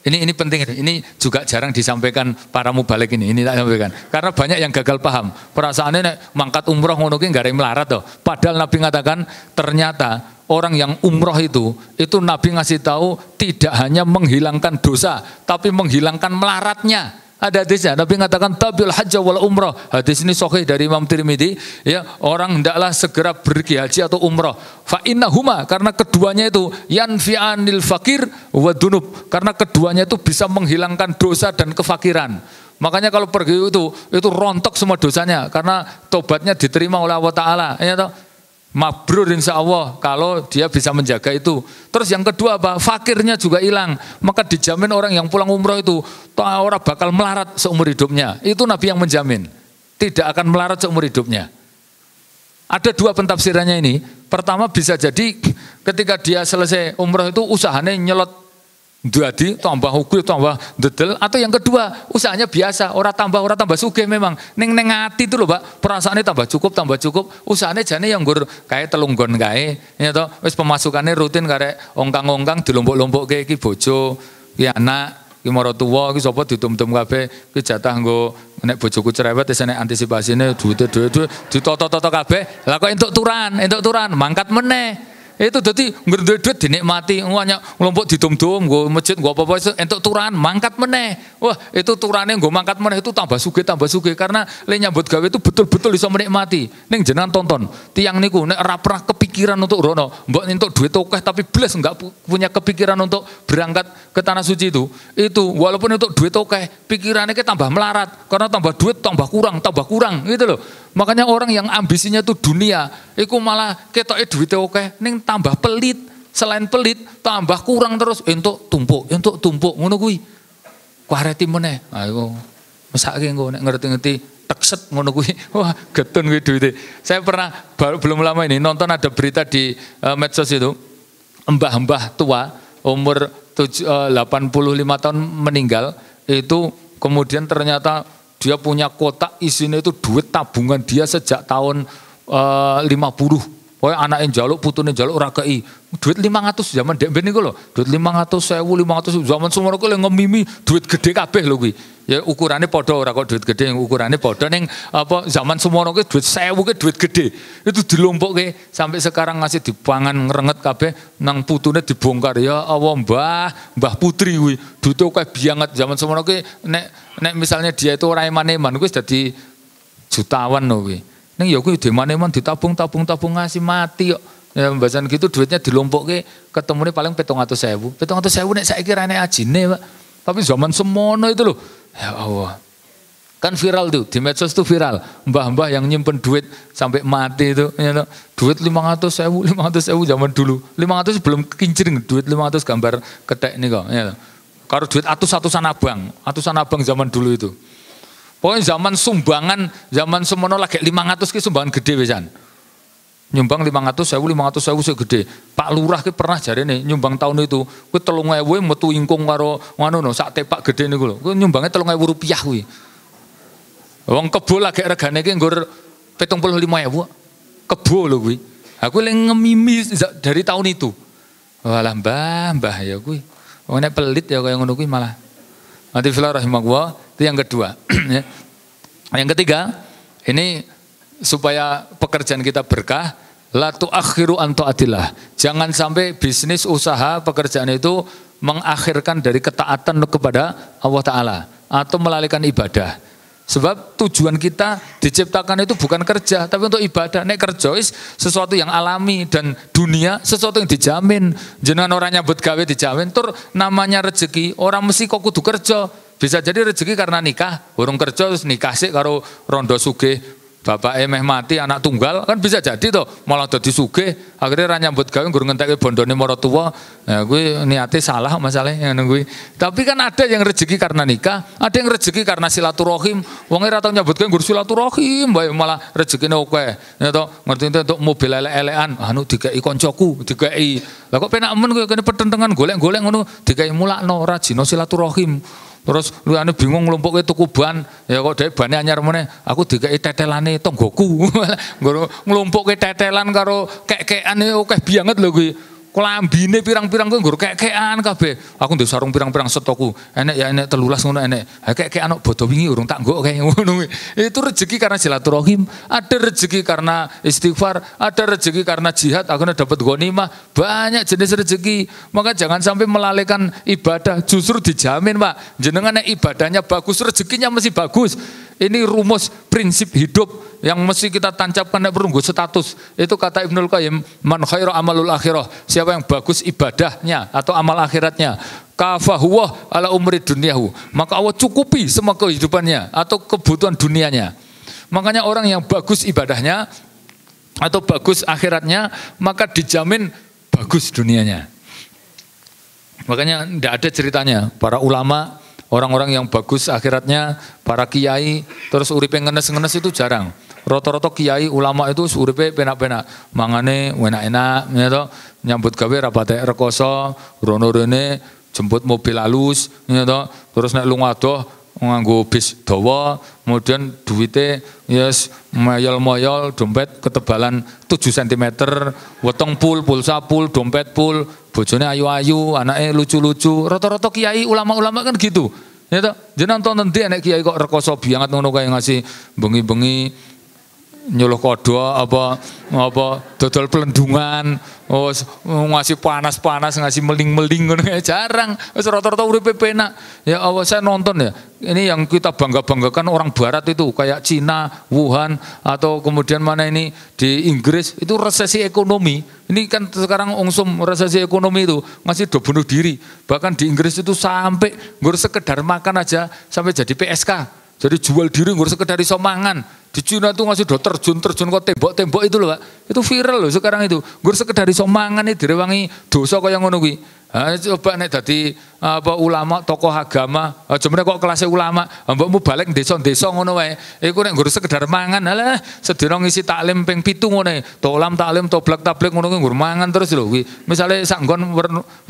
Speaker 1: Ini penting, ini juga jarang disampaikan para mubalik ini tak sampaikan. Karena banyak yang gagal paham. Perasaannya nek mangkat umroh ngono ki gak melarat toh. Padahal Nabi mengatakan ternyata orang yang umroh itu Nabi ngasih tahu tidak hanya menghilangkan dosa, tapi menghilangkan melaratnya. Ada hadisnya, Nabi mengatakan tabiul hajj wal umrah. Hadis ini sahih dari Imam Tirmidzi, ya, orang hendaklah segera pergi haji atau umrah. Fa innahuma, karena keduanya itu yanfi'anil fakir wa dunub, karena keduanya itu bisa menghilangkan dosa dan kefakiran. Makanya kalau pergi itu rontok semua dosanya karena tobatnya diterima oleh Allah Taala, ya toh. Mabrur insya Allah kalau dia bisa menjaga itu. Terus yang kedua apa? Fakirnya juga hilang. Maka dijamin orang yang pulang umroh itu orang bakal melarat seumur hidupnya. Itu Nabi yang menjamin. Tidak akan melarat seumur hidupnya. Ada 2 pentafsirannya ini. Pertama bisa jadi ketika dia selesai umroh itu usahanya nyelot jadi tambah ugi tambah dedel, atau yang kedua usahanya biasa orang tambah sugih memang neng ati itu loh Pak, perasaannya tambah cukup usahanya jane yang gur kayak telunggon kae ya toh, wis pemasukannya rutin karek ongkang dilompok iki bojo ki anak ki maratuwa ki sapa ditum-tum kabeh ki jatah nggo nek bojoku cerewet wis nek antisipasine duit ditoto-toto kabeh. Lah kok entuk turan mangkat meneh. Itu jadi duit dinikmati, banyak ngelompok didum-dum, gue masjid, gue apa-apa itu entuk turan, mangkat meneh. Wah itu turannya gue mangkat meneh itu tambah sugih karena le nyambut gawe itu betul-betul bisa menikmati. Ning jenengan tonton, tiang niku nek ora pernah kepikiran untuk rono, mbok entuk duit akeh tapi blas enggak punya kepikiran untuk berangkat ke tanah suci itu walaupun untuk duit akeh, pikirannya ke tambah melarat karena tambah duit tambah kurang gitu loh. Makanya orang yang ambisinya itu dunia, itu malah ketoke duwite akeh ning tambah pelit, selain pelit tambah kurang terus entuk tumpuk ngono kuwi. Kuareti meneh. Ha iku mesake engko nek ngerti-ngerti tekset ngono kuwi. Wah, getun kuwi duwite. Saya pernah belum lama ini nonton ada berita di medsos itu. Mbah-mbah tua umur 85 tahun meninggal itu kemudian ternyata dia punya kotak isinya itu duit tabungan dia sejak tahun 50. Pokoknya anaknya njaluk, putune njaluk ora kei. Duit 500 zaman dek ben niku lho. Duit 500, 500 zaman semono kuwi ngemimi duit gede kabeh lho kuwi. Ya ukurannya padha ora kok duit gede, ukurannya padha ning apa zaman semono kuwi duit 1000 ki duit gede. Itu dilompokke sampai sekarang ngasih dipangan ngrenget kabeh nang putune dibongkar. Ya Allah Mbah Putri kuwi duite akeh banget zaman semono kuwi nek misalnya dia itu ora eman-eman kuwi wis dadi jutawan lho kuwi. Ning ya kuwi demane-man ditabung ngasih mati kok. Ya mbasan gitu duitnya dilompokke ketemune paling 700.000. 700.000 nek saiki rene ajine, Pak. Tapi zaman semono itu loh. Ya Allah. Kan viral tuh, di medsos tuh viral. Mbah-mbah yang nyimpen duit sampai mati itu, ya, duit 500.000 zaman dulu. 500 belum kincring, duit 500 gambar ketek nih kok. Ya. Kalau duit atusan abang zaman dulu itu. Pokoknya zaman sumbangan, zaman semono lagi 500 ki sumbangan gede pisan. Nyumbang 500.000 segede. Pak Lurah ki pernah jarene nyumbang tahun itu, kuwi 3.000 metu ingkung karo ngono no, sak tepak gede niku lho. Kuwi nyumbangnya 3.000 rupiah kuwi. Wong kebo lagi regane ki nggur 75.000. Kebo lho kuwi. Aku lagi ngemimi dari tahun itu. Walah mbah ya kuwi. Wong nek pelit ya kaya ngono kuwi malah. Mati fillah rahimahullah, itu yang kedua. Yang ketiga, ini supaya pekerjaan kita berkah, la tuakhiru an taatillah. Jangan sampai bisnis, usaha, pekerjaan itu mengakhirkan dari ketaatan kepada Allah Ta'ala atau melalaikan ibadah. Sebab tujuan kita diciptakan itu bukan kerja, tapi untuk ibadah. Nek kerja sesuatu yang alami dan dunia sesuatu yang dijamin. Jenengan orang nyambut gawe dijamin. Tur namanya rezeki, orang mesti kok kudu kerja. Bisa jadi rezeki karena nikah, urung kerja terus nikah sih karo rondo sugih. Bapak meh mati anak tunggal kan bisa jadi toh malah dadi sugih akhirnya ra nyambut gawe nggur ngentekke bondone maratuwa ya kuwi niate salah masalahnya ngono kuwi. Tapi kan ada yang rezeki karena nikah, ada yang rezeki karena silaturahim. Wong ora tau nyambut gawe nggur silaturahim bae malah rezekine akeh. Ya toh ngerti untuk mobil elek-elekan anu dikeki koncoku, dikeki. Lah kok penak men kowe kene petentengan golek-golek ngono dikeki mulakno rajina silaturahim. Terus lu ane bingung ngelumpuke tuku ban, ya kok dhek bane anyar meneh, aku dikeki tetelane tonggoku. Ngelumpuke tetelan karo kek-kekane akeh banget lho kuwi. Klambine pirang-pirang kuwi nggur kek-kekan kabeh. Aku ndek sarung pirang-pirang stokku. Enek ya enek 13 ngono enek. Ha kek-kekan kok bodo wingi urung tak nggok kae ngono. Itu rezeki karena silaturahim, ada rezeki karena istighfar, ada rezeki karena jihad, akhirnya dapat ghanimah. Banyak jenis rezeki. Maka jangan sampai melalaikan ibadah, justru dijamin, Pak. Jenengan nek ibadahnya bagus, rezekinya mesti bagus. Ini rumus prinsip hidup yang mesti kita tancapkan nek perlu status. Itu kata Ibnul Qayyim, man khairu amalul akhirah. Siapa yang bagus ibadahnya atau amal akhiratnya, kafahuwah ala umri dunyahu. Maka Allah cukupi semua kehidupannya atau kebutuhan dunianya. Makanya orang yang bagus ibadahnya atau bagus akhiratnya, maka dijamin bagus dunianya. Makanya tidak ada ceritanya para ulama, orang-orang yang bagus akhiratnya, para kiai, terus uripe ngenes-ngenes itu jarang. Rata-rata kiai ulama itu uripe penak-penak, mangane enak-enak, ya nyambut gawe rapate rekoso, rono rene jemput mobil halus, ya terus nek lunga adoh nganggo bis dawa, kemudian duwite yes mayol-mayol, dompet ketebalan 7 cm, weteng pul, pulsa pul, dompet pul, bojone ayu-ayu, anake lucu-lucu. Rata-rata kiai ulama-ulama kan gitu. Ya toh, jenengan nonton nanti anak kiai kok rekoso banget ngono kae ngasih bengi-bengi nyuluh kodo apa dodol pelendungan, ngasih panas-panas, ngasih meling-meling ngono jarang. Wis rata-rata uripe penak. Ya Allah, saya nonton ya. Ini yang kita bangga-banggakan orang barat itu kayak Cina, Wuhan atau kemudian mana ini di Inggris itu resesi ekonomi. Ini kan sekarang ungsum resesi ekonomi itu masih do bunuh diri. Bahkan di Inggris itu sampai nggur sekedar makan aja sampai jadi PSK. Jadi jual diri ngurus sekedar iso mangan. Di Cina itu ngasih do terjun kok tembok-tembok itu loh, Pak. Itu viral loh sekarang itu. Ngurus sekedar iso mangan itu direwangi dosa kaya ngono kuwi. Coba nek dadi ulama, tokoh agama, jemene kok kelasnya ulama, mbokmu balik desa-desa ngono wae. Iku nek ngurus sekedar mangan, alah sedina ngisi taklim ping 7 ngono. Tolam taklim, toblak tablik ngono kuwi nggur mangan terus lho kuwi. Misale sak nggon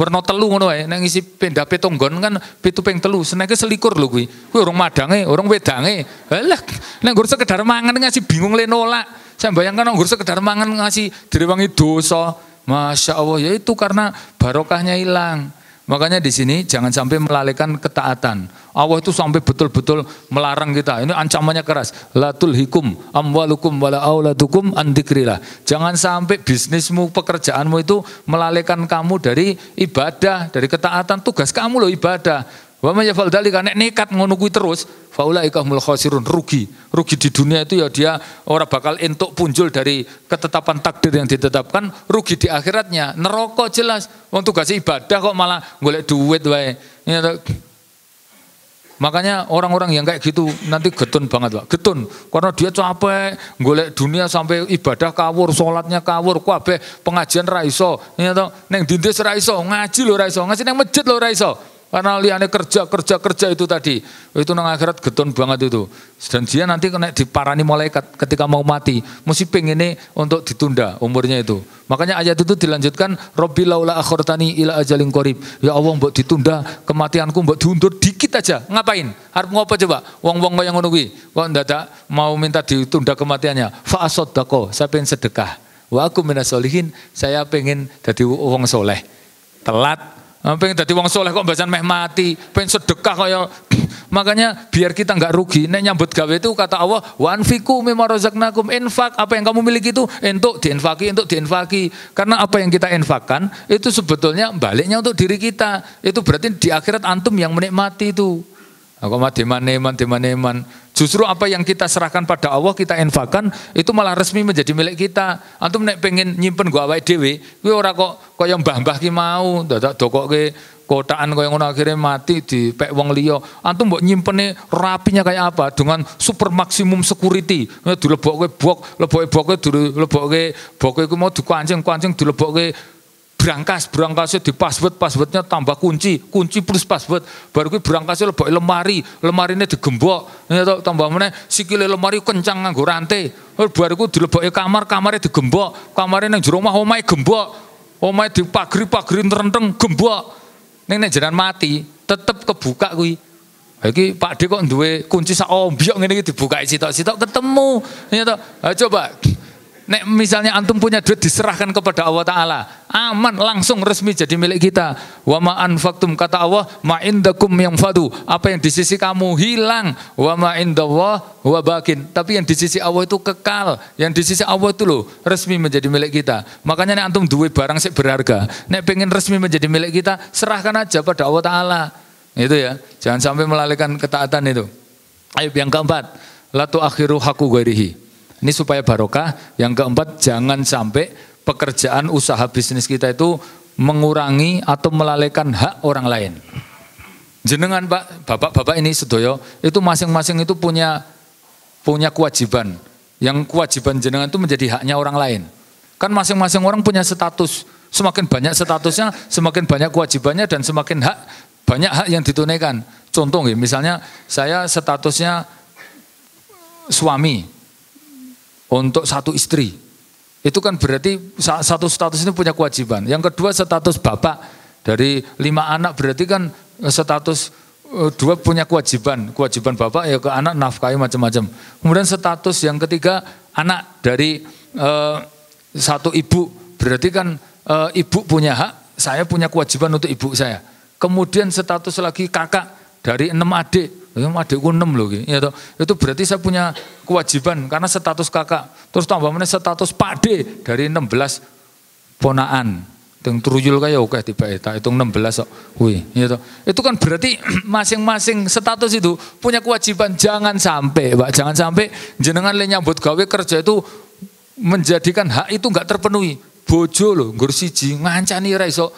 Speaker 1: werna 3 ngono wae, nek ngisi pendah 7 nggon kan 7 ping 3, seneke 21 lho kuwi. Kuwi urung madange, urung wedange. Alah nek ngurus sekedar mangan ngasih bingung le nolak. Saya bayangkan ngurus sekedar mangan ngasih direwangi dosa. Masya Allah, ya itu karena barokahnya hilang. Makanya di sini jangan sampai melalaikan ketaatan. Allah itu sampai betul-betul melarang kita. Ini ancamannya keras. La tulhikum amwalukum wala auladukum an dzikrillah. Jangan sampai bisnismu, pekerjaanmu itu melalaikan kamu dari ibadah, dari ketaatan. Tugas kamu loh ibadah. Wa may yaf'al dzalika, nek nekat ngono kuwi terus faulaika humul khasirun, rugi di dunia itu ya dia ora bakal entuk punjul dari ketetapan takdir yang ditetapkan, rugi di akhiratnya neraka jelas. Wong tugas ibadah kok malah golek duit wae. Makanya orang-orang yang kayak gitu nanti getun banget, Pak. Getun karena dia capek golek dunia sampai ibadah kawur, salatnya kawur, kabeh pengajian ra iso. Ning dindis ra iso, ngaji lho ra iso, ngaji nang masjid lho ra iso. Karena liane kerja itu tadi. Itu nang akhirat getun banget itu. Dan dia nanti kena diparani malaikat ketika mau mati. Mesti pengennya untuk ditunda umurnya itu. Makanya ayat itu dilanjutkan, Rabbi laula akhortani ila ajalin qarib. Ya Allah mbok ditunda kematianku, mbok diundur dikit aja. Ngapain? Harap ngopo coba? Wong-wong yang ngono kuwi. Kok ndadak mau minta ditunda kematiannya. Fa asaddaqo, saya pengen sedekah. Wa aku minas solihin, saya pengen jadi wong soleh. Telat. Pengen jadi wong soleh kok mbasan meh mati, pengen sedekah kaya. Makanya biar kita nggak rugi, nek nyambut gawe itu kata Allah, wa anfiqu mimma razaqnakum, infak apa yang kamu miliki itu untuk diinfaki. Karena apa yang kita infakkan itu sebetulnya baliknya untuk diri kita. Itu berarti di akhirat antum yang menikmati itu. Kok mah deman. Justru apa yang kita serahkan pada Allah, kita infakkan, itu malah resmi menjadi milik kita. Antum nek pengen nyimpen gua awake dhewe, kuwi ora kok kaya mbah-mbah ki mau, dadak dokoke kotaan kaya ngono akhirnya mati dipek wong liya. Antum mbok nyimpene rapinya kayak apa? Dengan super maksimum security. Dilebokke boke dilebokke boke iku mau dikancing dilebokke berangkasnya di passwordnya tambah kunci plus password, baru kuwi berangkasnya lebok lemari ini digembok, tambah meneh sikile lemari kencang nganggo rantai, baru kuwi dilebokke kamarnya digembok, kamarnya nang jero omah omahe gembok, omahe dipagri terenteng gembok, ning nek jenengan mati tetep kebuka kuwi. Iki Pak D kok duwe kunci sak ombyok ngene iki dibukai sitok-sitok ketemu. Coba nek misalnya antum punya duit diserahkan kepada Allah Ta'ala, aman langsung resmi jadi milik kita. Wa ma anfaqtum, kata Allah, ma indakum yanfadu, apa yang di sisi kamu hilang, wa ma indallah huwa bakin, tapi yang di sisi Allah itu kekal, yang di sisi Allah itu loh resmi menjadi milik kita. Makanya nek antum duwe barang sik berharga, nek pengen resmi menjadi milik kita, serahkan aja pada Allah Ta'ala. Itu ya, jangan sampai melalaikan ketaatan itu. Ayat yang keempat, la tu'akhiru haqqu ghairihi. Ini supaya barokah. Yang keempat, jangan sampai pekerjaan usaha bisnis kita itu mengurangi atau melalaikan hak orang lain. Jenengan Pak, bapak-bapak ini sedoyo, itu masing-masing itu punya kewajiban. Yang kewajiban jenengan itu menjadi haknya orang lain. Kan masing-masing orang punya status. Semakin banyak statusnya, semakin banyak kewajibannya dan semakin banyak hak yang ditunaikan. Contoh misalnya saya statusnya suami untuk satu istri, itu kan berarti satu status ini punya kewajiban. Yang kedua status bapak dari 5 anak, berarti kan status 2 punya kewajiban bapak ya ke anak nafkahi macam-macam. Kemudian status yang ketiga anak dari 1 ibu, berarti kan ibu punya hak, saya punya kewajiban untuk ibu saya. Kemudian status lagi kakak dari 6 adik. Adikku 6 loh gitu. Itu berarti saya punya kewajiban karena status kakak. Terus tambah mana status Pak D dari 16 ponaan. Yang turuyul kayak oke tiba tak hitung 16 kok. Wih, gitu. Itu kan berarti masing-masing status itu punya kewajiban. Jangan sampai, Pak, jangan sampai jenengan le nyambut gawe kerja itu menjadikan hak itu enggak terpenuhi. Bojo lho, nggur siji ngancani ra iso.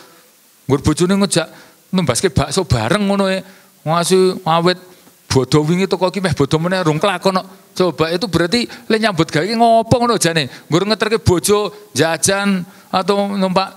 Speaker 1: Nggur bojone ngejak nembaske bakso bareng ngono e. Ngasih awet bodoh wingi teko ki meh bodoh meneh rung kelakon kok. Coba itu berarti le nyambut gawe ngopo ngono jane. Nggur ngeterke bojo jajan atau numpak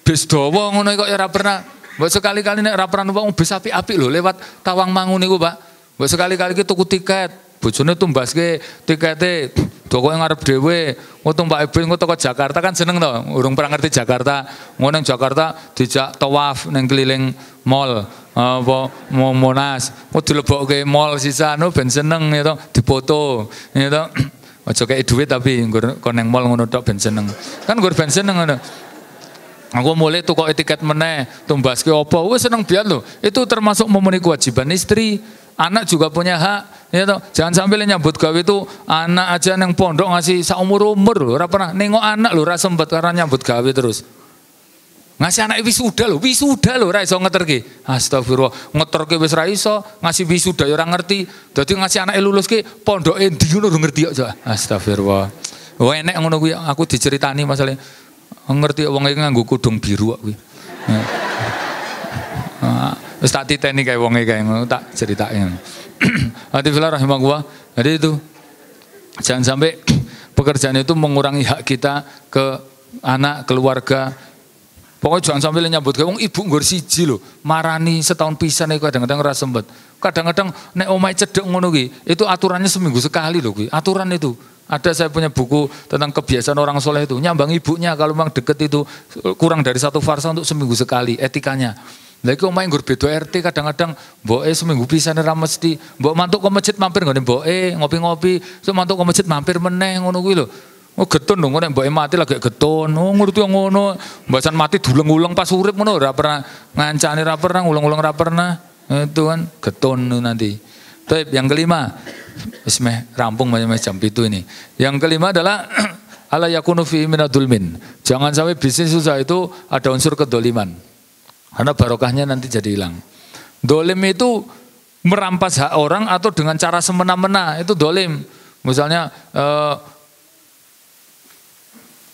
Speaker 1: bis dawa ngono kok ora pernah. Mbok sekali-kali nek ora pernah numpak bis apik-apik lho lewat Tawangmangu niku, Pak. Mbok sekali-kali ki tuku tiket, bojone tumbaske tikete dokoke ngarep dhewe. Tumbak ibu engko teko Jakarta kan seneng to, urung pernah ngerti Jakarta. Ngono nang Jakarta dijak tawaf ning keliling mall. Apa Monas, mau dilebokke mall sisa anu ben seneng gitu, dipoto gitu. Aja kaya duit tapi nggur koneng mall ngono tok ben seneng. Kan nggur ben seneng ngono. Aku mulai tuku tiket meneh, tumbaske apa, wis seneng biar lho. Itu termasuk memenuhi kewajiban istri. Anak juga punya hak, gitu. Jangan sampai nyambut gawe itu anak aja nang pondok ngasih saumur-umur lho, ora pernah nengok anak lho, ora sempet karena nyambut gawe terus. Ngasih anak wisuda lho ra iso ngeterke. Astagfirullah, ngeterke wis ra iso, ngasih wisuda ya ora ngerti. Dadi ngasih anake luluske pondoke ndi ngono ora ngerti kok. Astagfirullah. Oh enek ngono kuwi aku diceritani masalahe. Ngerti wong iki nganggo kudung biru kok kuwi. Wis tak titeni kae wonge kae ngono tak critake. Alhamdulillah rahimahullah. Jadi itu jangan sampai pekerjaan itu mengurangi hak kita ke anak, keluarga. Pokoknya jangan sampai nyambut gawe wong ibu nggur siji lho, marani setahun pisan iku kadang-kadang ora sempet. Kadang-kadang nek omahe cedhek ngono kuwi, itu aturannya seminggu sekali lho kuwi. Aturan itu. Ada saya punya buku tentang kebiasaan orang soleh itu, nyambang ibunya kalau memang deket itu kurang dari 1 farsa untuk seminggu sekali etikanya. Lagi omahe nggur beda RT kadang-kadang mboke seminggu pisan ora mesti, mbok mantuk ke masjid mampir nggone mboke ngopi-ngopi, so mantuk ke masjid mampir meneh ngono kuwi lho. Oh getun dong, nek mboke mati lagi getun. Oh ngerti ngono. Mbasan mati diulang-ulang pas urip ngono ora pernah ngancani ora pernah, ulang-ulang ora pernah. Itu kan getun nanti. Baik, yang kelima. Wis meh rampung jam 7 ini. Yang kelima adalah ala yakunu fi minadulmin. Jangan sampai bisnis usaha itu ada unsur kedoliman. Karena barokahnya nanti jadi hilang. Dolim itu merampas hak orang atau dengan cara semena-mena, itu dolim. Misalnya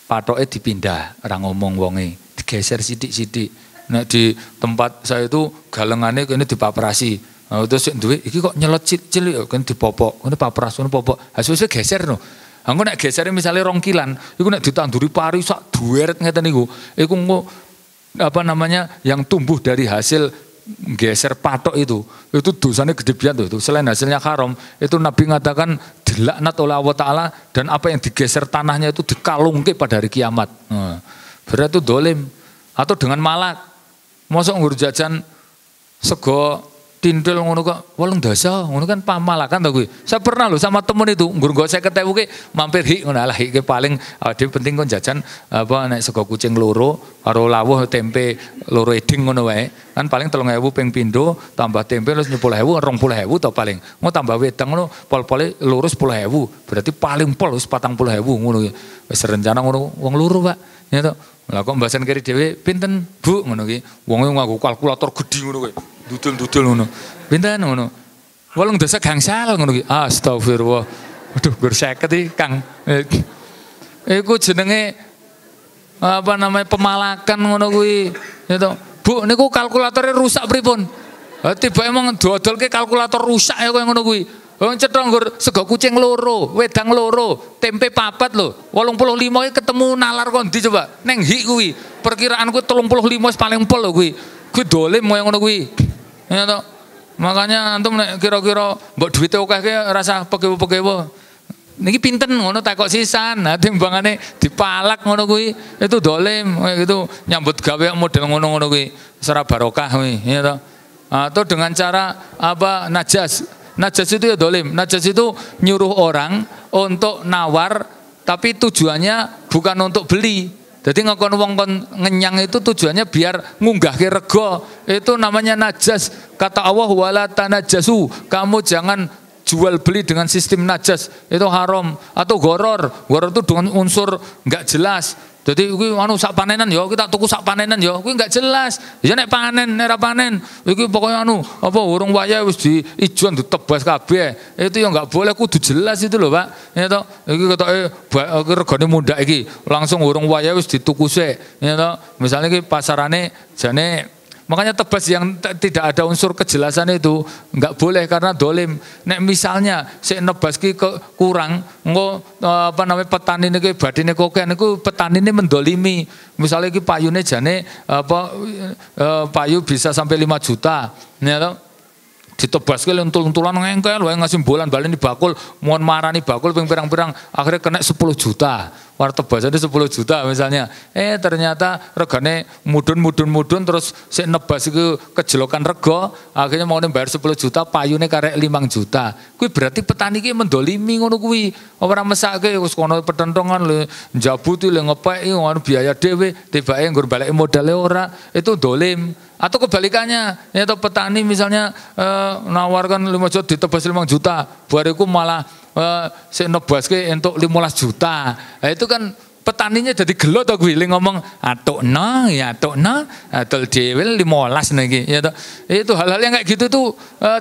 Speaker 1: patoknya dipindah, orang ngomong wonge, digeser sidik-sidik. Nah di tempat saya itu galengannya ini dipaprasi. Nah, terus duwe iki kok nyelot cilik kan dipopok, ini papras, ini popok. Hasilnya geser no. Aku nek geser misalnya rongkilan, iku nek ditanduri pari sak dueret ngeten niku. Iku apa namanya yang tumbuh dari hasil geser patok itu dosanya gede banget tuh. Selain hasilnya haram, itu Nabi mengatakan dilaknat oleh Allah Ta'ala dan apa yang digeser tanahnya itu dikalungke pada hari kiamat. Berarti itu dolim. Atau dengan malak, masa nggur jajan sego tindel ngono kok 8 dasa ngono kan pamalakan to kuwi. Saya pernah loh sama temen itu nggur nggo 50.000 ki mampir hik ngono lah hik paling dhewe penting kon jajan apa nek sego kucing loro karo lawuh tempe loro eding ngono wae. Kan paling 3.000 ping pindho tambah tempe terus 10.000 20.000 to paling. Mau tambah wedang ngono pol-pole loro 10.000. Berarti paling pol wis 40.000 ngono. Wis rencana ngono wong loro, Pak. Ya to. Lah kok mbasan kiri dhewe pinten, Bu ngono ki. Wong nganggo kalkulator gedhi ngono kuwi. Dudul-dudul ngono. Pinten ngono. 8 dasa gangsal ngono ki. Astagfirullah. Waduh, gur 50 iki, Kang. Iku jenenge apa namanya pemalakan ngono kuwi. Ya to. Bu niku kalkulatornya rusak pripun? Tiba emang dodolke kalkulator rusak ya koyo ngono kuwi. Wong cetha nggur sego kucing loro, wedang loro, tempe 4 lho. 85 iki ketemu nalar kondi coba. Neng hik kuwi. Perkiraanku 35 wis paling pol lho kuwi. Kuwi dolim koyo ngono kuwi. Ya toh. Makanya antum nek kira-kira mbok duwite akeh ki rasa pekewo-pekewo. Niki pinten ngono takok sisan. Nah timbangane dipalak ngono kuwi itu dolim gitu. Nyambut gawe model ngono-ngono kuwi ora barokah kuwi, ya toh. Atau dengan cara apa najas. Najas itu ya dolim. Najas itu nyuruh orang untuk nawar tapi tujuannya bukan untuk beli. Jadi ngakon wong kon ngenyang itu tujuannya biar ngunggah ke rego. Itu namanya najas. Kata Allah wala tanajasu. Kamu jangan jual beli dengan sistem najas. Itu haram. Atau goror. Goror itu dengan unsur nggak jelas. Jadi kuwi anu sak panenan ya, kita tuku sak panenan ya, kuwi enggak jelas. Ya nek panen, nek ora panen, iki pokoknya anu apa urung wayah wis diijon ditebas kabeh. Itu ya enggak boleh, kudu jelas itu lho, Pak. Ya toh, iki ketoke regane mundak iki, langsung urung wayah wis dituku sik. Ya toh, misalnya iki pasarane jane makanya tebas yang tidak ada unsur kejelasan itu enggak boleh karena dolim. Nek misalnya sik nebas ki kurang, engko apa namanya petani niki badine koken niku petani ini mendolimi. Misalnya ki payune jane apa payu bisa sampai 5 juta. Ya toh. Ditebas ke untul-untulan ngengkel wae ngasih bolan balen di bakul, mohon marani bakul ping pirang-pirang akhirnya kena 10 juta. War tebasannya 10 juta misalnya. Ternyata regane mudun terus sik nebas iku kejelokan rego, akhirnya mau bayar 10 juta, payune karek 5 juta. Kuwi berarti petani ki mendolimi ngono kuwi. Ora mesake wis kono petentongan le njabuti le ngepeki ngono biaya dhewe, tibake nggur baleki modale ora, itu dolim. Atau kebalikannya, ya atau petani misalnya nawarkan 5 juta ditebas 5 juta, bariku malah sik nebaske entuk 15 juta. Nah, itu kan petaninya jadi gelo to kuwi ngomong atukno ya atukno adol dhewe 15 niki ya toh. Itu hal-hal yang kayak gitu tuh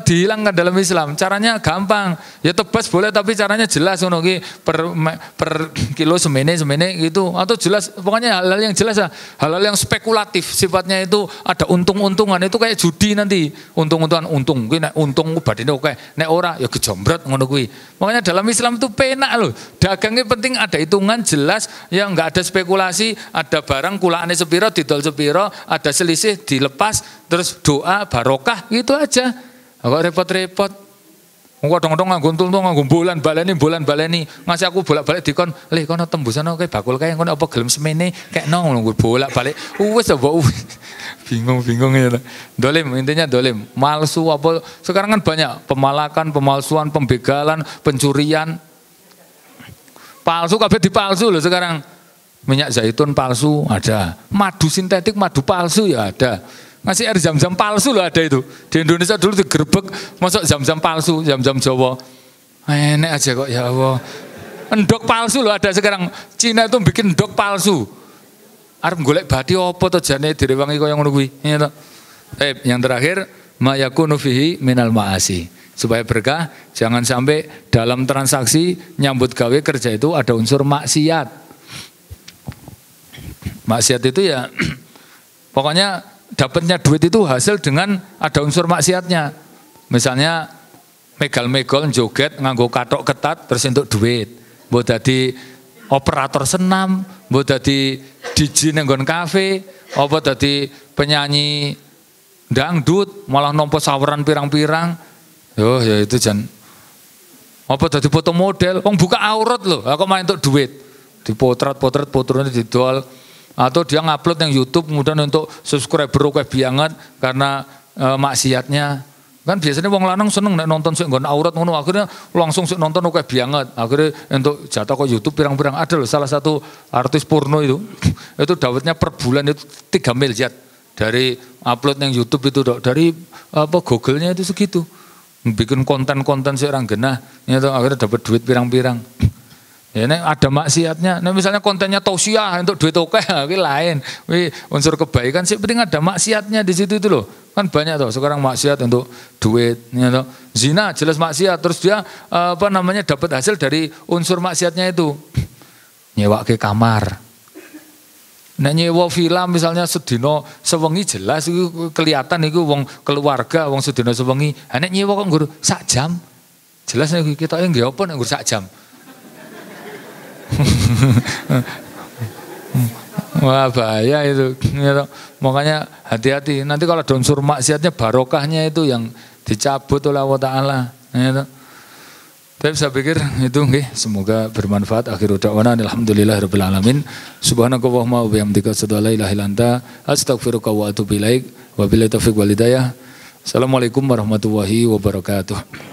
Speaker 1: dihilangkan dalam Islam. Caranya gampang. Ya tebas boleh tapi caranya jelas ngono ki per kilo semene gitu atau jelas pokoknya hal-hal yang jelas lah. Hal-hal yang spekulatif sifatnya itu ada untung-untungan itu kayak judi nanti. Untung-untungan untung kuwi nek untung badine oke. Nek ora ya gejombrot ngono kuwi. Makanya dalam Islam itu penak loh. Dagangnya penting ada hitungan jelas. Ya enggak ada spekulasi, ada barang kulakane sepiro didol sepiro, ada selisih dilepas, terus doa barokah gitu aja. Kok repot-repot. Wong kadang-kadang nganggo untung nganggo bolan baleni, ngasih aku bolak-balik dikon, "Le kono tembusan oke bakul kae kono apa gelem semene kekno ngono bolak-balik." Wis apa bingung ya. Dolim, intinya dolim. Malsu apa sekarang kan banyak pemalakan, pemalsuan, pembegalan, pencurian. Palsu kabeh dipalsu loh sekarang. Minyak zaitun palsu ada, madu sintetik, madu palsu ya ada. Ngasih air zam-zam palsu loh ada itu. Di Indonesia dulu digerebek masuk zam-zam palsu, zam-zam Jawa. Enak aja kok ya Allah. Endok palsu loh ada sekarang. Cina itu bikin endok palsu. Arep golek bathi apa to jane direwangi kaya ngono kuwi. Yang terakhir ma yakunu fihi minal ma'asi. Supaya berkah, jangan sampai dalam transaksi nyambut gawe kerja itu ada unsur maksiat. Maksiat itu ya pokoknya dapatnya duit itu hasil dengan ada unsur maksiatnya. Misalnya megal-megal joget nganggo katok ketat terus entuk duit. Mbok dadi operator senam, mbok dadi DJ nang nggon kafe, apa dadi penyanyi dangdut malah nompo saweran pirang-pirang. Yo ya itu jan. Apa dadi foto model, wong buka aurat lho, kok main entuk duit. Dipotret-potret fotonya didol. Atau dia ngupload yang YouTube kemudian untuk subscriber oke banget karena maksiatnya. Kan biasanya wong lanang seneng nek nonton sik nggon aurat ngono akhirnya langsung sik nonton oke banget. Akhirnya untuk jatah kok YouTube pirang-pirang ada loh salah satu artis porno itu dapatnya per bulan itu 3 miliar dari upload yang YouTube itu dari Google-nya itu segitu. Bikin konten-konten sik orang genah itu akhirnya dapat duit pirang-pirang. Ya, ini ada maksiatnya. Nah, misalnya kontennya tausiah untuk duit oke, ini lain. Ini unsur kebaikan sih penting ada maksiatnya di situ itu loh. Kan banyak tuh sekarang maksiat untuk duit. Ya, zina jelas maksiat. Terus dia dapat hasil dari unsur maksiatnya itu. Nyewa ke kamar. Nah nyewa villa misalnya sedino sewengi jelas itu kelihatan itu wong keluarga wong sedino sewengi. Nek nyewa kok nggur sak jam. Jelas nek kita nggih apa nek nggur sak jam. Wah bahaya itu. Makanya hati-hati. Nanti kalau ada unsur maksiatnya barokahnya itu yang dicabut oleh Allah Ta'ala. Tapi saya pikir itu semoga bermanfaat. Akhirul da'wana alhamdulillahirabbil alamin. Subhanakallahumma wa bihamdika asyhadu an la ilaha illa anta astaghfiruka wa atubu ilaik. Wabillahi taufiq wal hidayah. Assalamualaikum warahmatullahi wabarakatuh.